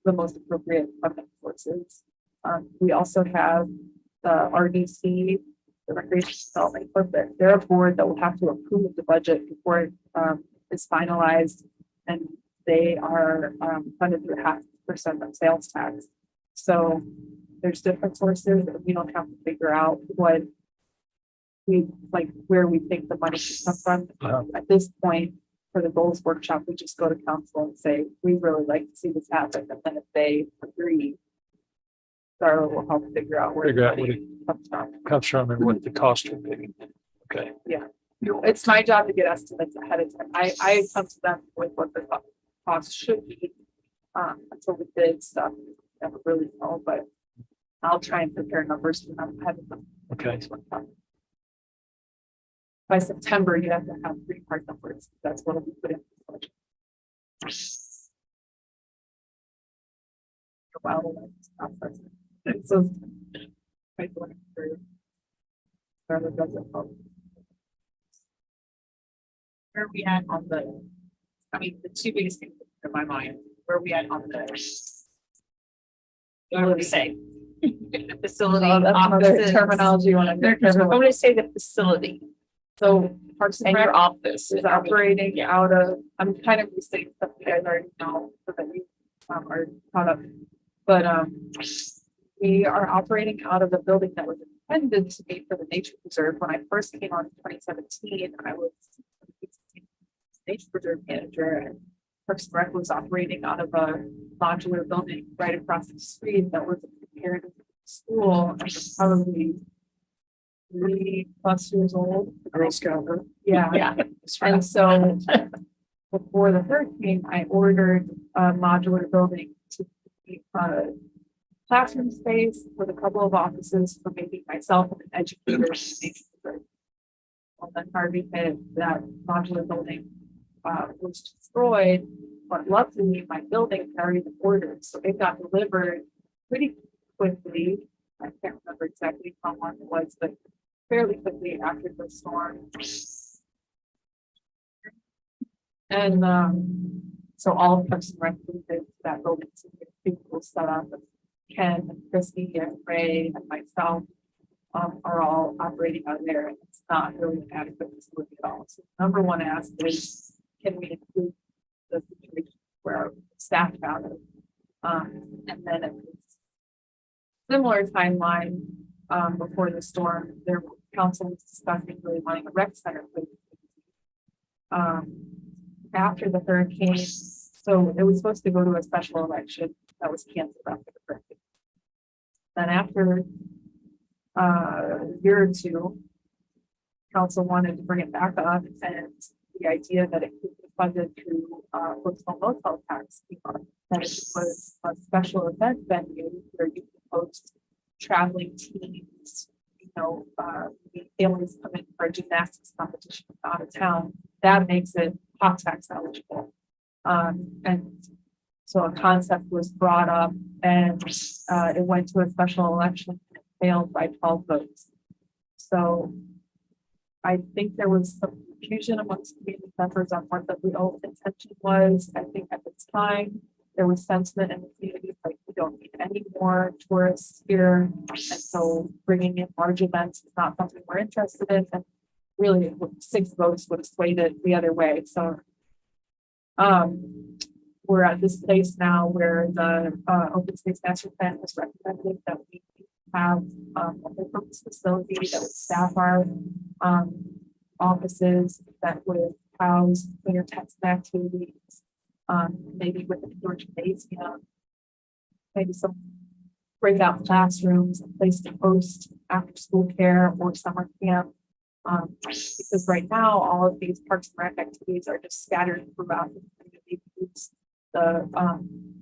the most appropriate funding sources. We also have the RDC, the Recreation Development Corporate. They're a board that will have to approve the budget before it is finalized. And they are funded through 0.5% of sales tax. So there's different sources that we don't have to figure out what we like, where we think the money should come from. At this point, for the goals workshop, we just go to council and say, we really like to see this happen. And then if they agree, Darla will help figure out where the Figure out what money it comes from. comes from and what the cost would be. Okay. It's my job to get estimates ahead of time. I come to them with what the cost should be. Until we bid stuff, never really know, but I'll try and prepare numbers for them ahead of them. Okay. By September, you have to have 3 part numbers. That's what we put in. the budget. Wow, that's process. So. I don't know. whoever does it. Where are we at on the, I mean, the two biggest things in my mind, where are we at on the? What do we say? The facility, So that's another offices. terminology you want to. I'm gonna say the facility So Parks and and your Rec office. is operating out of, I'm kind of restating stuff you guys already know, so that you are caught up. But we are operating out of a building that was intended to be for the nature preserve. When I first came on in 2017, I was nature preserve manager, and Parks and Rec was operating out of a modular building right across the street that was prepared as a school, and was probably 3+ years old. Girl Scout, huh? Yeah. Yeah. And so before the hurricane, I ordered a modular building to be a classroom space with a couple of offices for maybe myself and an educator. Well, then Harvey hit, that modular building was destroyed, but luckily my building carried the ordered, so it got delivered pretty quickly. I can't remember exactly how long it was, but fairly quickly after the storm. And so all of Parks and Rec did that building, so people set up. Ken and Christy and Ray and myself are all operating out of there, and it's not really an adequate facility at all. So number one ask is, can we improve the situation where our staff out of? And then it was similar timeline before the storm, their council was discussing really wanting a rec center. After the hurricane, so it was supposed to go to a special election that was canceled after the hurricane. Then after a year or two, council wanted to bring it back up, and the idea that it could be funded through hotel motel tax, that it was a special event venue where you could host traveling teams, you know, families come in for a gymnastics competition out of town. That makes it hot tax eligible. And so a concept was brought up, and it went to a special election and it failed by 12 votes. So I think there was some confusion amongst community members on what the real intention was. I think at the time there was sentiment in the community like we don't need any more tourists here, and so bringing in large events is not something we're interested in. And really, 6 votes would have swayed it the other way. So we're at this place now where the open space master plan has recommended that we have a multi-purpose facility that would staff our offices, that would house cleaner text activities, maybe with a indoor gymnasium, maybe some breakout classrooms, a place to host after school care or summer camp. Because right now, all of these Parks and Rec activities are just scattered throughout the community. The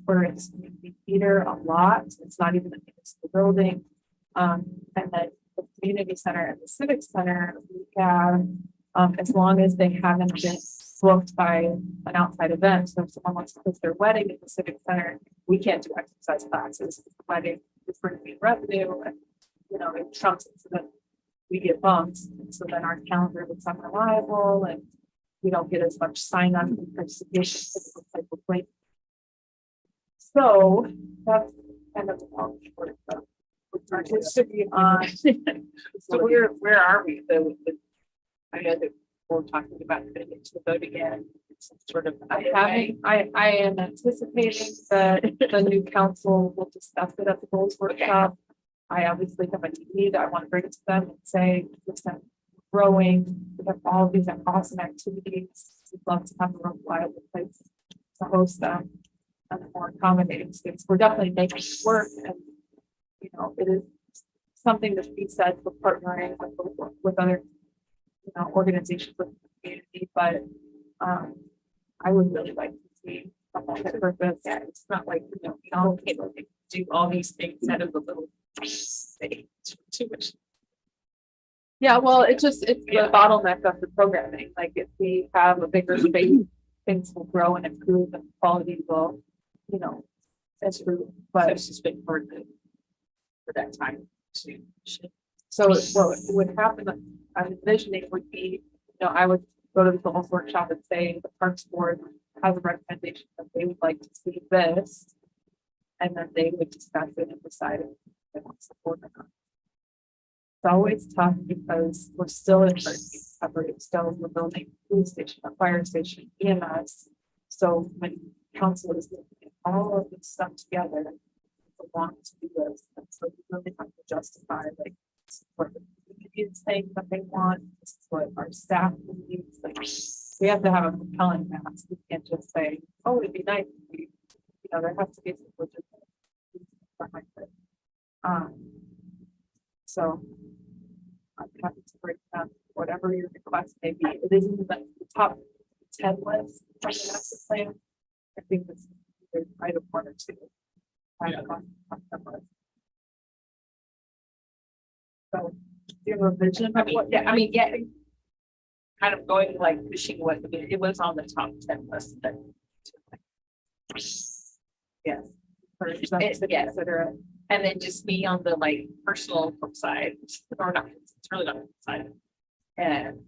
where it's community theater a lot. It's not even a municipal building. And then the community center and the civic center, we have, as long as they haven't been booked by an outside event. So if someone wants to host their wedding at the civic center, we can't do exercise classes. The wedding is bringing in revenue, and you know it trumps it, so that we get bumped. And so then our calendar looks unreliable, and we don't get as much sign up and participation. Type of way. So that's kind of a long short of it should be on. So where are we? I know that we're talking about putting it to the vote again. It's some sort of. I am anticipating that the new council will discuss it at the goals workshop. I obviously have a need. I want to bring it to them and say, listen, growing, we have all of these awesome activities. We'd love to have a reliable place to host them and a more accommodating space. We're definitely making it work, and you know, it is something that we said for partnering with other, you know, organizations with the community, but I would really like to see a multi-purpose. Yeah, it's not like, you know, we all can't like, do all these things out of the little state. It's too much. Yeah, well, it's the bottleneck of the programming. Like if we have a bigger space, things will grow and improve and quality will, you know, improve. But But it's just been for that time to shift So what would happen, I'm envisioning would be, I would go to the goals workshop and say, the Parks Board has a recommendation that they would like to see this. And then they would discuss it and decide if they want to support it or not. It's always tough because we're still in recovery, still we're building a police station, a fire station, EMS. So when council is looking at all of this stuff together, it's a lot to do this, and so we really have to justify like what the community is saying that they want, this is what our staff needs, like we have to have a compelling mass. We can't just say, oh, it'd be nice. There has to be some legit behind it. So I'm happy to break down whatever your request may be. It is in the top 10 list from the master plan. I think this is item 1 or 2. So, do you have a vision? I mean, yeah, kind of going like pushing what, it was on the top 10 list, but. Yes. Yes, and then just me on the like personal side, or not, it's really not side. And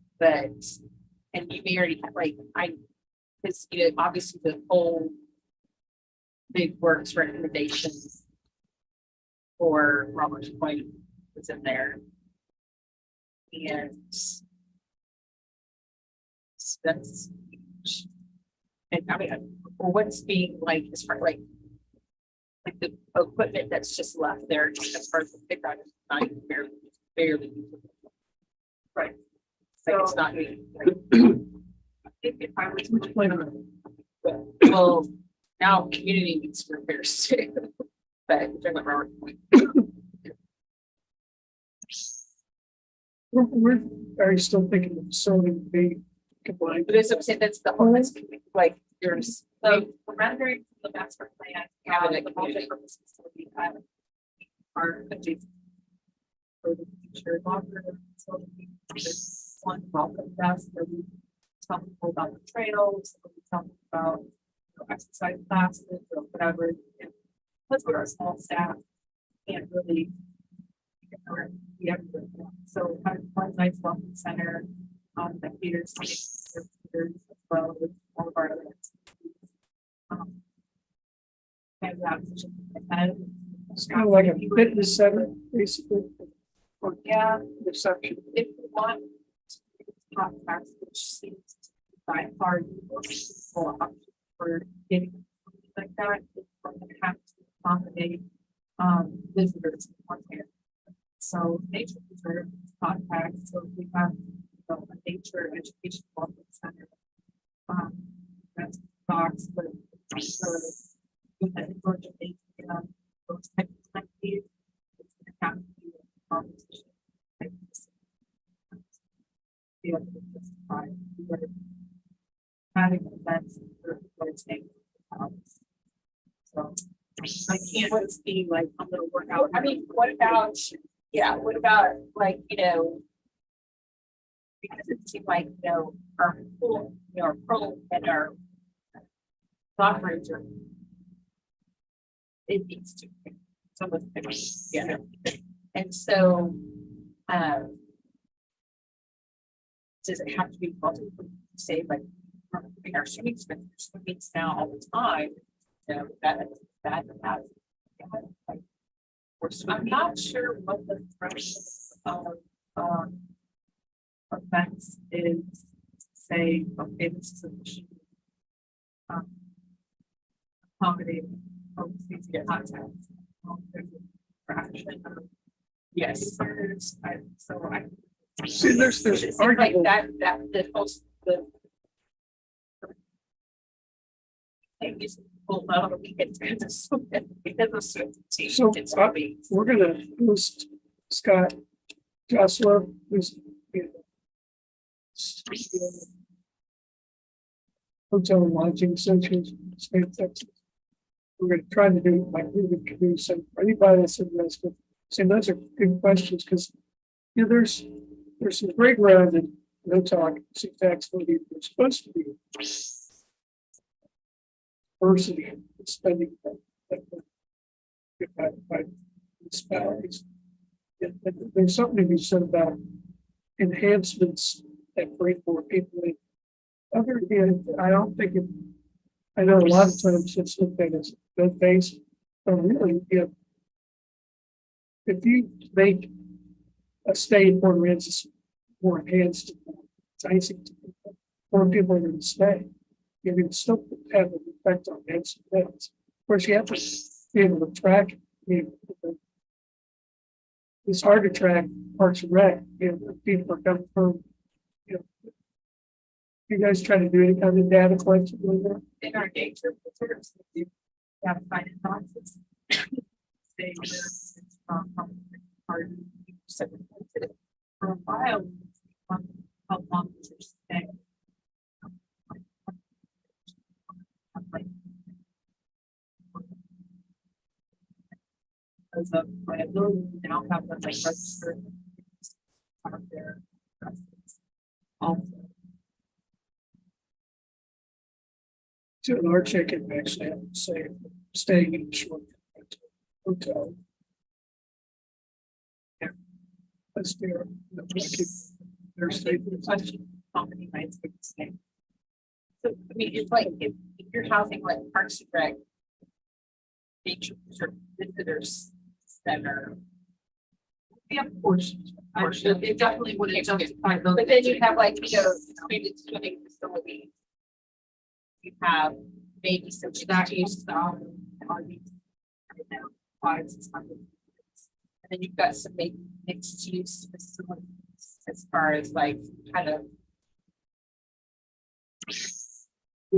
you may already have like, because obviously the whole big works recommendations for Robert's Point was in there. And that's, and I mean, what's being like, as far like the equipment that's just left there, just as far as the pickup, is not even barely usable. Right. Like it's not me. I think if I was to play on it, well, now community needs repairs too. But they're not Robert Point. Are you still thinking of facility being combined? But as I'm saying, that's the whole, that's like there's So the rendering of the master plan, Having a the community. multi-purpose facility, are adjacent. For the future longer facility, there's one welcome desk where we tell people about the trails, we tell them about exercise classes or whatever. And because we're a small staff, can't really be everywhere. So kind of one nice welcome center that caters to as well with all of our other activities. And that It's kind of like a fitness center, basically. Or yeah, reception. if you want to contacts, which seems to be by far the most useful option for getting something like that, it's going to have to accommodate visitors in one area. So nature preserve contacts, so we have a nature education welcome center. That's docs, but with that Georgia those types of activities, it's going to have to be a competition. Be able to justify having events for its name. So I can't just be like, I'm gonna work out. I mean, what about, what about like, because it seemed like, our pool, our pro and our operator, it needs to, some of the things together. And so, does it have to be multiple, say like, our swimming swimming's now all the time, that like, I'm not sure what the threshold of events is, say, okay, this is a accommodating folks need to get contact. Yes. So I. See, there's It seems like arguable. that the host, the. I guess people out on the weekends because of certainty. So, It's gonna be. We're gonna list Scott Jocelyn, who's Hotel and Lodging Association, of the state of Texas. We're gonna try to do like we would do some, anybody that's interested. So those are good questions, because there's some great ground that no talk, see tax levy, it's supposed to be. Diversity in spending. By municipalities. There's something to be said about enhancements that bring more people in. Other hand, I don't think it, I know a lot of times it's looked at as good base, but really, if you make a state where it's more enhanced, enticing to people, more people are going to stay. You're going to still have an effect on its events. Of course, you have to be able to track. It's hard to track Parks and Rec. People are coming from. You guys try to do any kind of data collection with that? In our nature preserves, we have fine process. They are for a while. How long is your stay? As of liability, we now have them like registered. Part of their residence. Also. To an art check and actually have to say, staying in a short hotel. Yeah. That's fair. Their statement. Question, how many nights would you stay? So, I mean, it's like, if you're housing like Parks and Rec. Nature preserve visitors center. We have portions. It definitely wouldn't justify those. But then you have like, expanded swimming facilities. You have maybe some that use and then you've got some maybe mixed use facilities as far as like kind of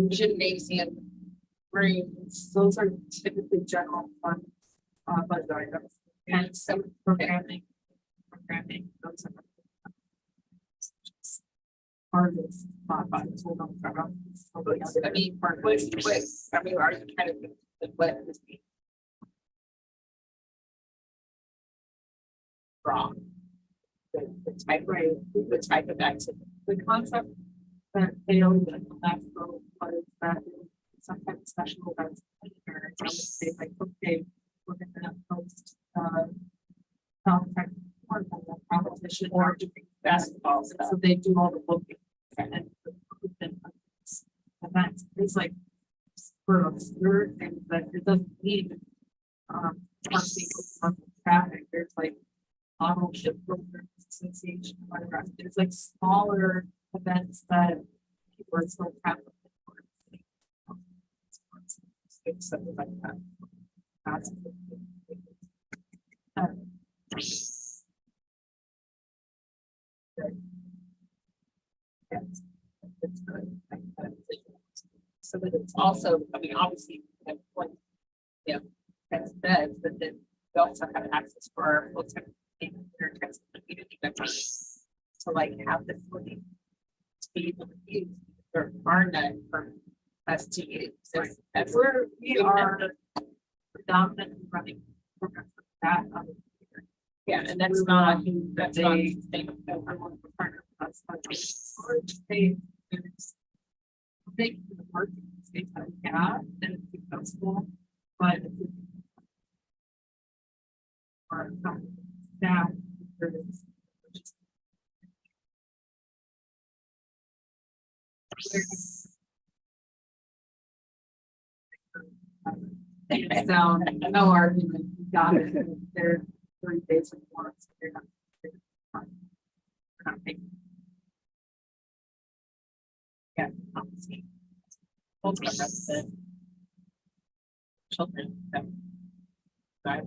gymnasium rooms. Those are typically general fund budget items and some programming, those are artists, modified, hold on, I mean, part quick, I mean, are you kind of what is being wrong? The type of activity, the concept that they don't that's what is that some kind of special events. Or I would say like, okay, we're gonna post competition or doing basketball, so they do all the booking and events. It's like for obscure things that it doesn't need traffic. There's like auto ship brokers association, whatever. There's like smaller events that people are still traffic. Something like that. That's yes, it's good. So that it's also, I mean, obviously, like, that's beds, but then we also have access for our folks to like have this living to be able to use. There are none for us to use. We are predominantly running programs for that. Yeah, and that's not, that's not a thing. I want to partner with us. They think the market states that we have, and it's successful, but our staff. So no argument, you got it. They're 3 days of work, so they're not big. Yeah, obviously. Full-time resident. Children. Right.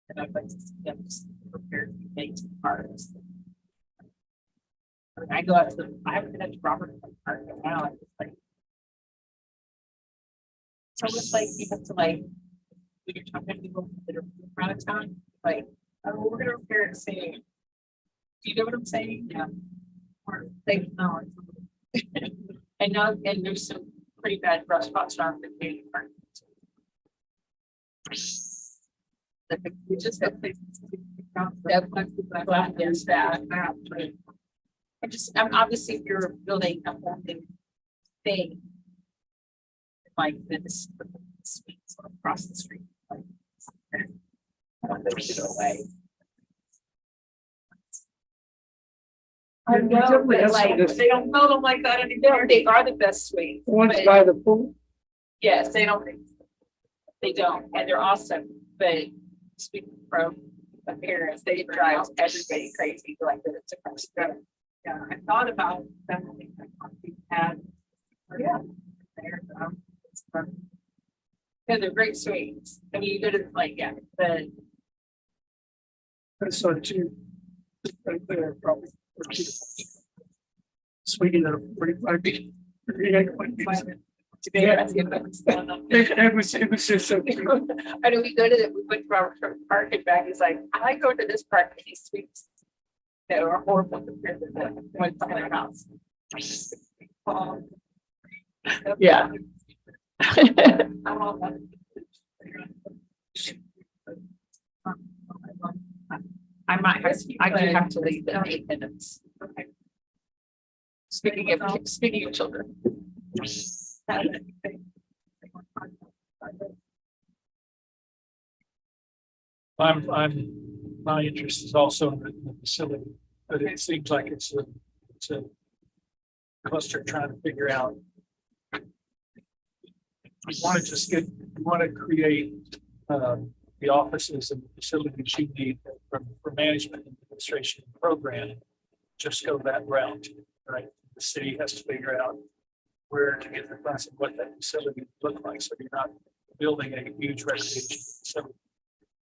And I'd like to see them just prepared to be made to parts. I go out to I haven't been to Robert Park in a while. It's like, so it's like you have to like when you're talking to people that are from out of town, like, oh, we're gonna repair it saying, do you know what I'm saying? Yeah. Or they know. I know, and there's some pretty bad rough spots around the community park. We just got places to there's that. I'm obviously if you're building a whole new thing like this suites across the street, like I want them to go away. I You know, definitely but have like, some of this- they don't build them like that anymore. They are the best suites. The ones but- by the pool, Yes, they don't. They don't, and they're awesome, but speaking from appearance, they drive everybody crazy, like that it's a crash. Yeah, I thought about them, I think we had. Yeah. There, it's fun. Yeah, they're great suites. I mean, you go to like, yeah, but I saw two. Right there, probably. Swinging at a 45 feet. Yeah, it was just so cute. I know we went to our park and back, he's like, I go to this park, and these suites. That are horrible compared to the ones in our house. Yeah. I might have, I do have to leave in 8 minutes. Okay. Speaking of children. My interest is also in the facility, but it seems like it's a cluster trying to figure out. We want to create, the offices and facilities you need for management and administration program. Just go that route, right? The city has to figure out where to get the funds and what that facility would look like, so you're not building a huge recreation facility.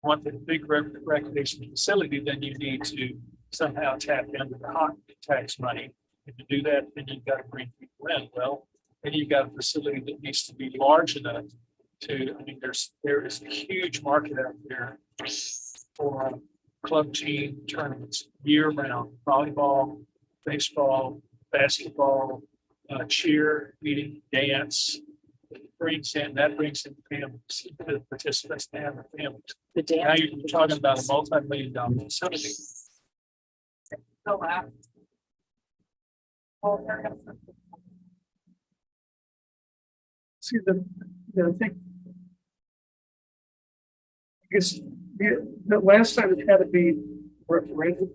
Want the big recreation facility, then you need to somehow tap into the hot tax money. And to do that, then you've got to bring people in. Well, then you've got a facility that needs to be large enough to, I mean, there is a huge market out there for club team tournaments year round, volleyball, baseball, basketball, cheer, meeting, dance. Brings in families, the participants and the families. The Now dance. you're talking about a multi-million-dollar facility. So loud. See, I think. I guess, the last time it had to be referendum.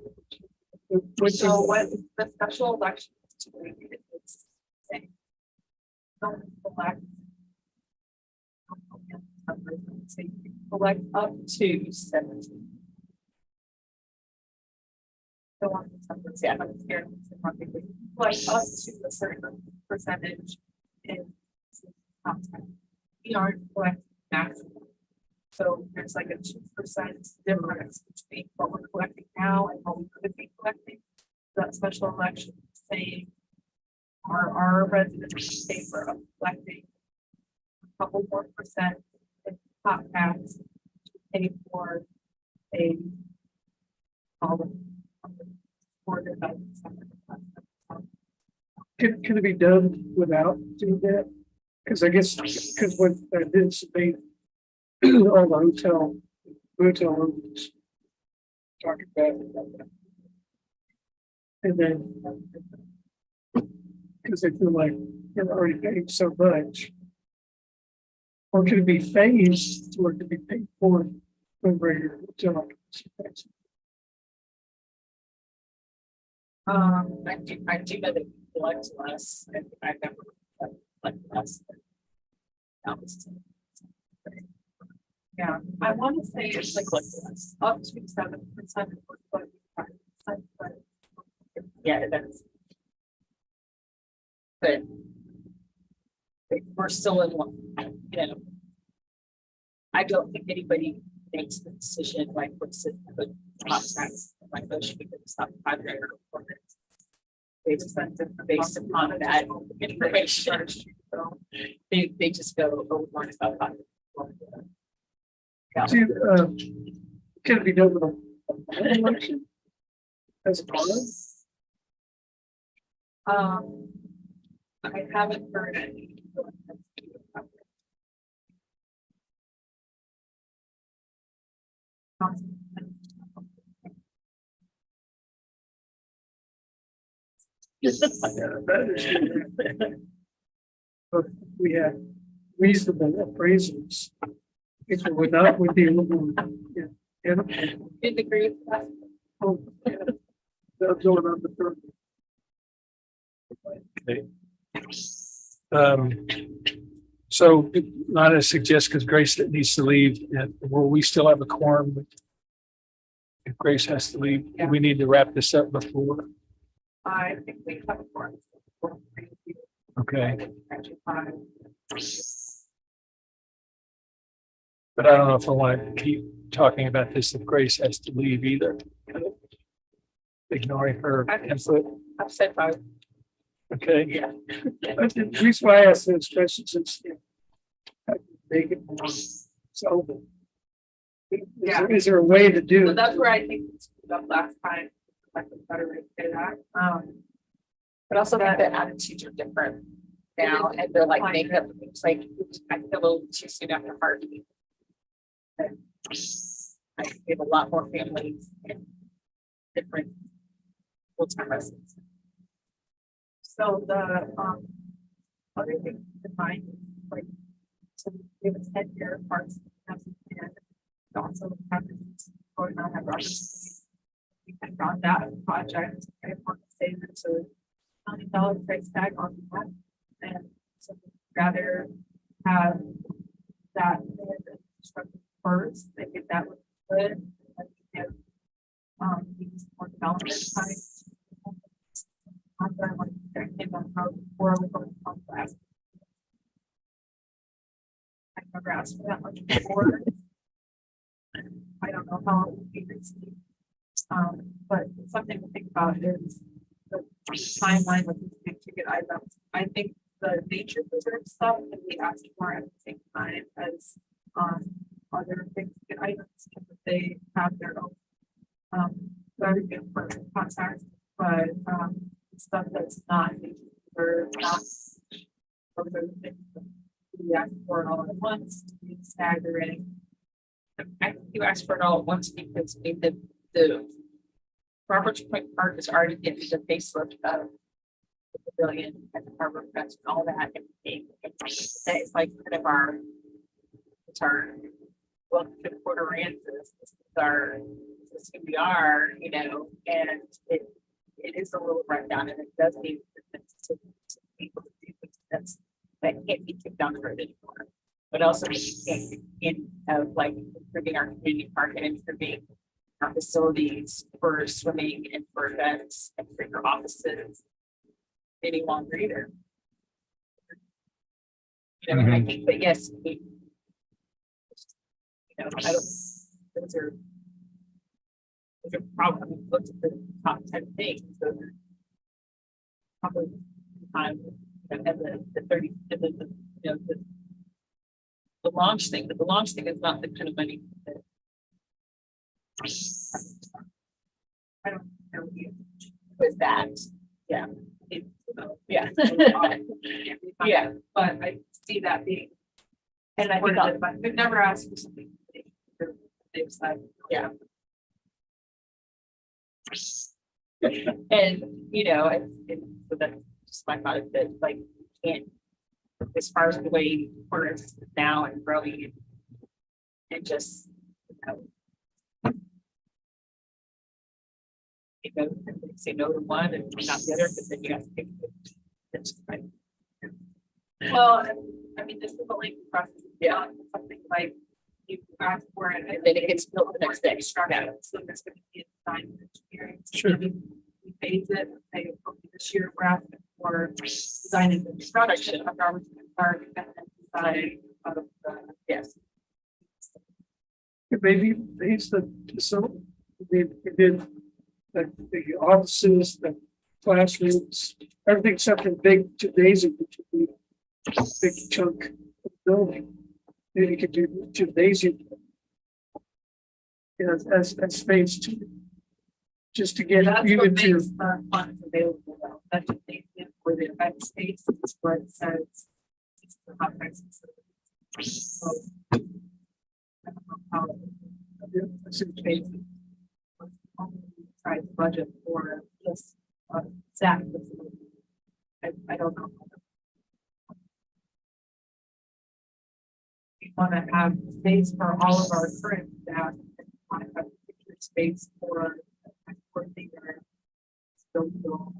So what the special election. Don't elect. Elect up to 17. The one that's, yeah, I'm scared. Like up to a certain percentage in. We aren't collecting maximum. So there's like a 2% difference between what we're collecting now and what we could be collecting. That special election saying. Our residents pay for collecting. A couple more percent in top tax. Pay for a. Can it be done without doing that? Because I guess, because when I did submit all the hotel rooms. Talking about that. And then. Because they feel like they're already paying so much. Or could it be phased, or could it be paid for when regular hotel occupancy? I do know that we collect less, and I never like less. Yeah, I want to say it's like up to 7%. Yeah, that's. But. We're still in one, you know. I don't think anybody makes the decision like what's it, the top tax, like those should be the top 500 or based upon that information. So they just go over and about that. Yeah. See, can it be done with a election? As a part of? I haven't heard any. But we have reasonable appraisals. If it would not, would be a little. Didn't agree with that. Oh, yeah. That's going on the third. Okay. So Lana suggests, because Grace needs to leave, will we still have a quorum? If Grace has to leave, Yeah. we need to wrap this up before, I think we have for. okay? Actually, five. But I don't know if I want to keep talking about this if Grace has to leave either. Ignoring her input, I've said five. okay? Yeah. But the reason why I asked those questions is, how to make it more solvable. Yeah. Is there a way to do So it? that's where I think it's up last time. Like a better way to say that. But also think the attitudes are different now and they're like makeup, it's like, I feel a little too soon after heartbeat. I think we have a lot more families and different full-time residents. So the, other thing to find, like, so we have a 10-year parks and also have going on at Rogers. We had brought that project, I want to say that's a $1,000 price tag on that. And so we'd rather have that first, I think that would be good. And we have, these more development sites. I want to check in on how, where we're going to that. I never asked for that much before. I don't know how it would be received. But something to think about is the timeline with these big ticket items. I think the nature preserve stuff can be asked for at the same time as other big ticket items because they have their own very good contact, but stuff that's not nature preserve, not those are the things that we ask for it all at once, we staggering. I think you asked for it all at once because the Roberts Point Park is already getting the facelift of the pavilion and the harbor fest and all that. And it's like kind of it's our, well, the Port Aransas, this is who we are, you know, and it is a little rundown and it does need to people to do things that can't be kicked down the road anymore. But also in of like improving our community park and improving our facilities for swimming and for events and for your offices any longer either. You know, and I think that yes, you know, I don't, those are probably looked at the top 10 things. Those are probably time and the 30 and then the, you know, the launch thing, but the launch thing is not the kind of money that I don't know you. was that. Yeah. Yeah. Yeah. But I see that being. And I think I'll- But we've never asked for something. They've said. Yeah. And, you know, so that's just my thought is that like, can't, as far as the way we're now and growing and just, you know, say no to one and not the other, but then you have to take it. That's right. Well, I mean, this is a lengthy process. Yeah. Something like you ask for it And then it gets built the next day. Structure, so there's gonna be a design experience. Sure. We phase it, say, okay, this year we're asking for design and construction of Robertson Park and then design of the, yes. Maybe these so we did the offices, the classrooms, everything except for big 2 days of which would be a big chunk of the building. Maybe you could do 2 days. You know, as phase 2. Just to get That's you what into makes the funds available though. That's what they did for the event space, it's where it says. It's the conference. So, I don't know how. It's in phase. Try to budget for this, Zach. I don't know. We want to have space for all of our current staff. And want to have space for their still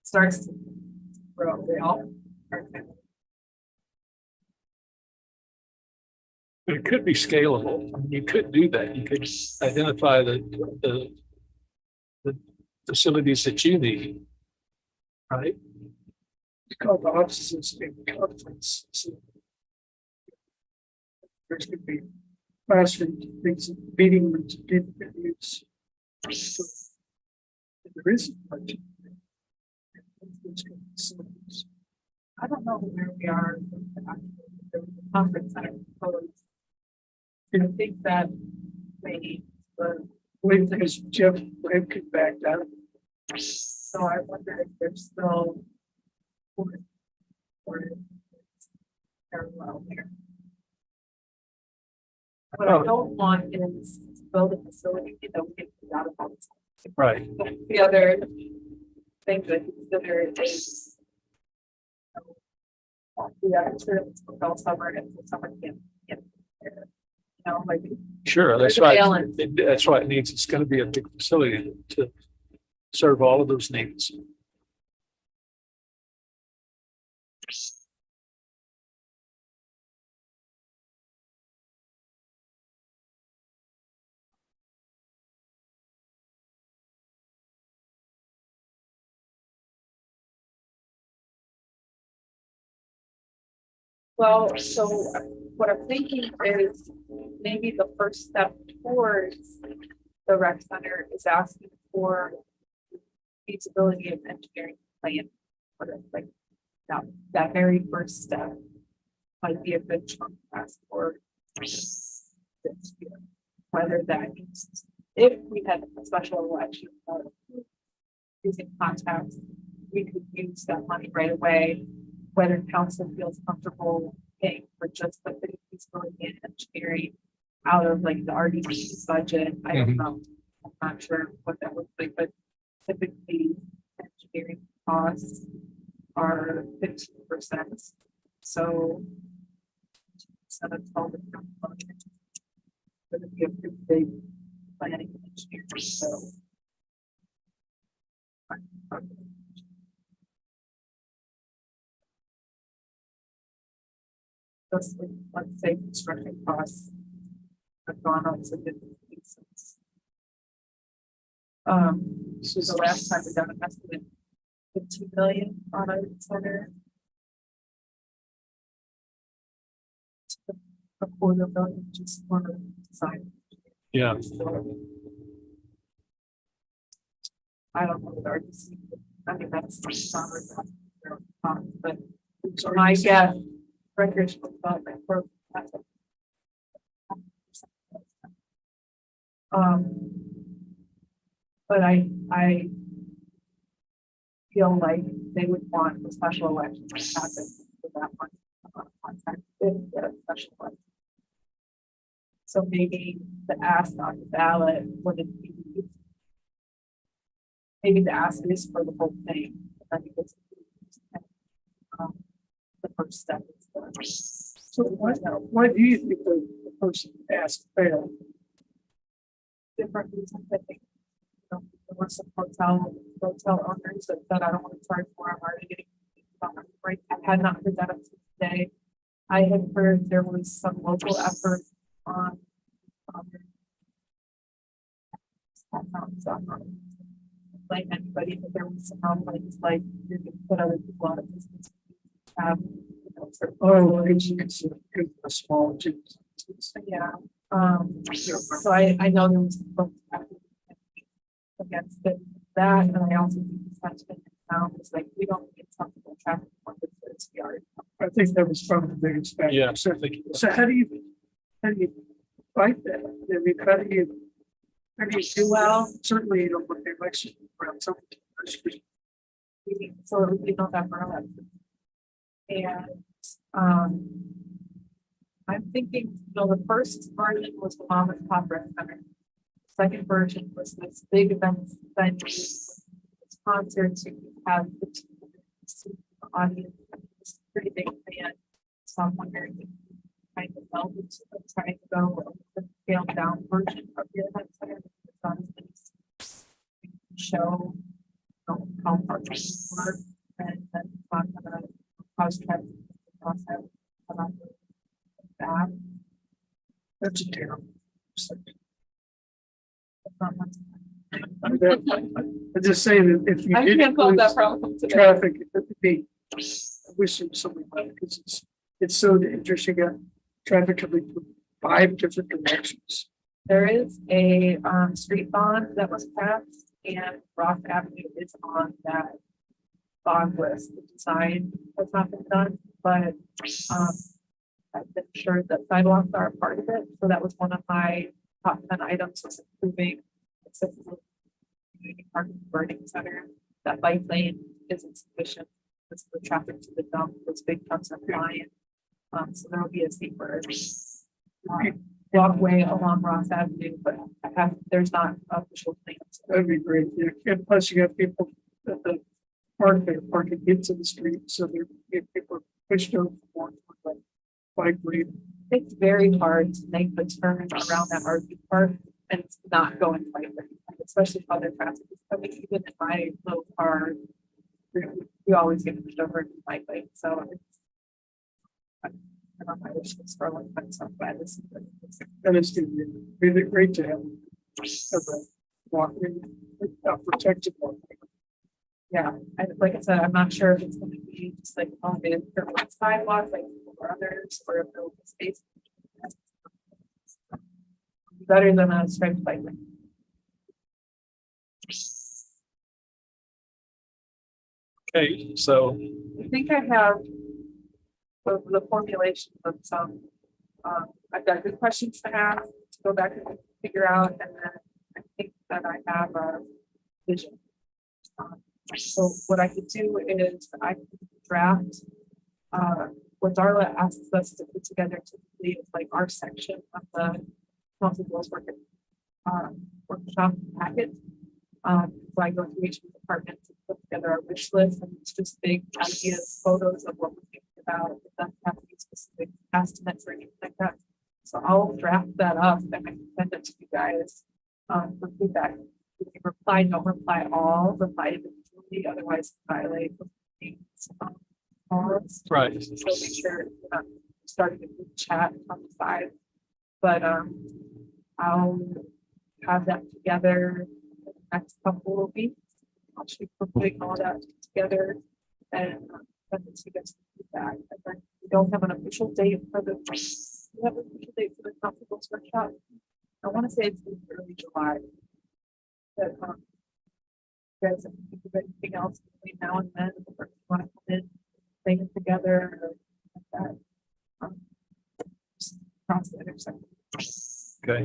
starts to grow, they all are kind of. But it could be scalable. I mean, you could do that. You could identify the facilities that you need. Right? It's called the offices in conference. So there's gonna be classrooms, things, meeting rooms, people can use. So, there is much. I don't know where we are with the actual conference center proposed. I think that maybe, Wait, because Jeff Webb could back down. so I wonder if there's still. Or parallel there. What I don't want is to build a facility that we can put out of all this. Right. The other thing to consider is. The other students will summer and the summer camp. You know, like. Sure. That's There's a right. balance. That's why it needs, it's going to be a big facility to serve all of those needs. Well, so what I'm thinking is maybe the first step towards the rec center is asking for feasibility of engineering plan. What it's like, that very first step might be a good chunk to ask for this year. Whether that means, if we had a special election, using contacts, we could use that money right away. Whether council feels comfortable paying for just the feasibility and engineering out of like the RDP budget, I don't know. I'm not sure what that looks like, but typically engineering costs are 15%. So instead of 12, but it'd be a pretty big planning engineering. So just like, let's say construction costs have gone up significantly since. So the last time we got an estimate, 15 million on a center. A quarter million just for the design. Yeah. So, I don't know what RDC, I mean, that's stronger than, but my guess, recreational development for. But I feel like they would want a special election to happen for that one. Contact if the special election. So maybe the ask on the ballot wouldn't be. Maybe the ask is for the whole thing. I think it's the first step. So why do you think the person asked failed? Different reasons, I think. There were some hotel owners that said, I don't want to charge more, I'm already getting. Right, I had not heard that up to today. I had heard there was some local effort on. Like anybody, but there was some like you can put other people on of business. Certain. Oh, it's a small gym. Yeah, so I know there was. Some against it, that, and I also think the sentiment in town was like, we don't get something to traffic on this yard. I think that was probably the biggest factor. Yeah. So how do you fight that? I mean, how do you do well? Certainly, you don't want the election around something. So it would be November 11th. And I'm thinking, the first version was the Mom and Pop Rec Center. Second version was this big event venue, concerts, you could have the audience, it's a pretty big fan. So I'm wondering if kind of meld into trying to go a scaled down version of the event center. Show call parking lot, and then talk about cause traffic process about that. That's a terrible. That's not much. I just say that if you I did can't solve that lose problem today. traffic, it would be, I wish there was something like it, because it's so dangerous. You got traffic coming from 5 different directions. There is a street bond that was passed and Ross Avenue is on that bond list. The design has not been done, but I've been sure that sidewalks are a part of it. So that was one of my top 10 items, was improving accessible community parking burning center. That bike lane isn't sufficient. It's the traffic to the dump, those big trucks are flying. So there will be a safer walkway along Ross Avenue, but there's not official plans. That'd be great. Yeah. And plus you got people that the parking into the street, so they're, if people are pushed over more toward the bike lane. It's very hard to make the turn around that RV park and it's not going quite right, especially if other traffic is coming, even in my little car. We always get pushed over in my bike, so it's. I don't know, I wish this for a long time, so I'm glad this. And it's gonna be really great to have a walkway, a protected walkway. Yeah, and like I said, I'm not sure if it's gonna be just like on the sidewalk, like or others, or if there'll be space. Better than a striped bike lane. Okay, so I think I have the formulation of some, I've got good questions to ask, to go back and figure out, and then I think that I have a vision. So what I could do is I could draft, what Darla asks us to put together typically is like our section of the council goals workshop packet. So I go through each department to put together our wish list, and it's just big ideas, photos of what we're thinking about. It doesn't have to be specific estimates or anything like that. So I'll draft that up and I can send it to you guys for feedback. You can reply, don't reply all, reply individually, otherwise violate the things. right, So make sure you're not starting a group chat on the side. But I'll have that together in the next couple of weeks. I'll shoot for putting all that together and send it to you guys for feedback. And then we don't have an official date for the council goals workshop. I want to say it's in early July. But you guys, if you think of anything else between now and then, or if you want to come in, things together or like that. Just cross the intersection. okay.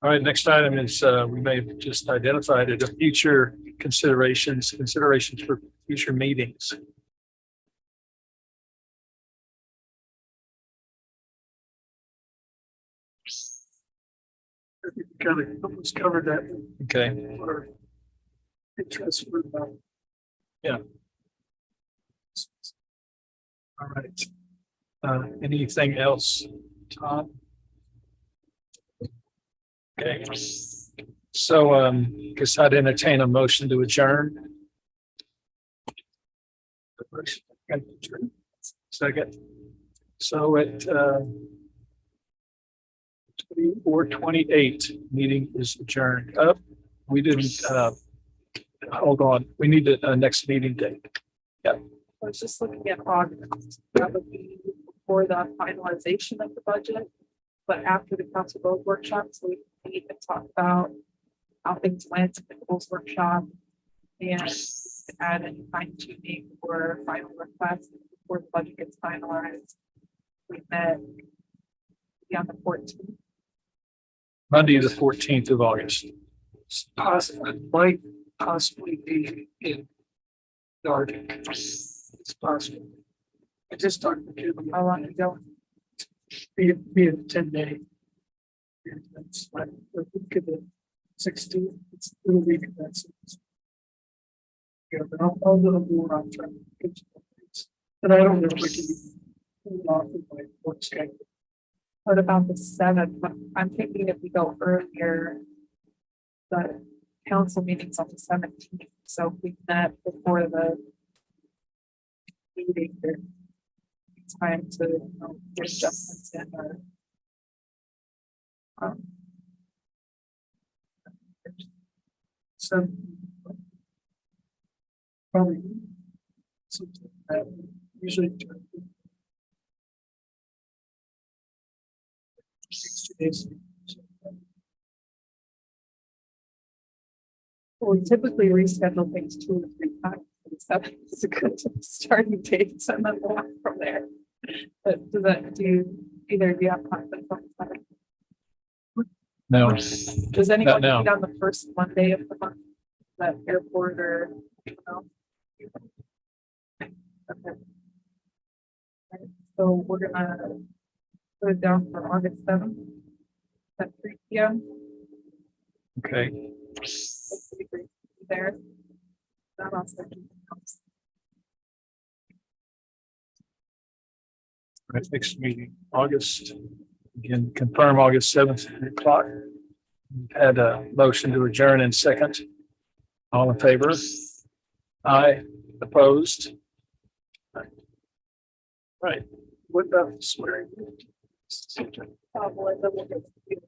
All right, next item is, we may have just identified it, a future considerations for future meetings. We kind of almost covered that Okay, or interest for about. Yeah. all right. Anything else, Tom? Okay. So, guess I'd entertain a motion to adjourn. Second. So at 4:28, meeting is adjourned. Up. We didn't, hold on, we need the next meeting date. I was just looking at August, that would be before the finalization of the budget, but after the council goals workshop, so we can meet and talk about how things went at the goals workshop. And add any fine tuning or final requests before the budget gets finalized. We met on the 14th. Monday, the 14th of August. It's possible, it might possibly be in Darden. It's possible. I just talked to Jim. How long ago? Be a 10-day. That's like the week of the 16th. It's the week of that. Yeah, but I'll do a more on track. And I don't know if we can pull off of my work schedule. What about the 7th? I'm thinking if we go earlier, the council meeting's on the 17th, so if we met before the meeting, there's time to, get adjustments in or So. Probably. Something that usually. 60 days. we typically reschedule things 2 or 3 times. And 7 is a good starting date, and then we'll work from there. But do you have confidence on that? No, Does anyone No. meet on the first Monday of the month? That airport or? No? Okay. Alright, so we're gonna put it down for August 7th at 3 p.m. okay. Hopefully we can be there. That also helps. Right, next meeting, August, again, confirm August 7th, 3 o'clock. We've had a motion to adjourn in second. All in favor? Aye, opposed? Right, What about swearing? Well, then we'll get to you.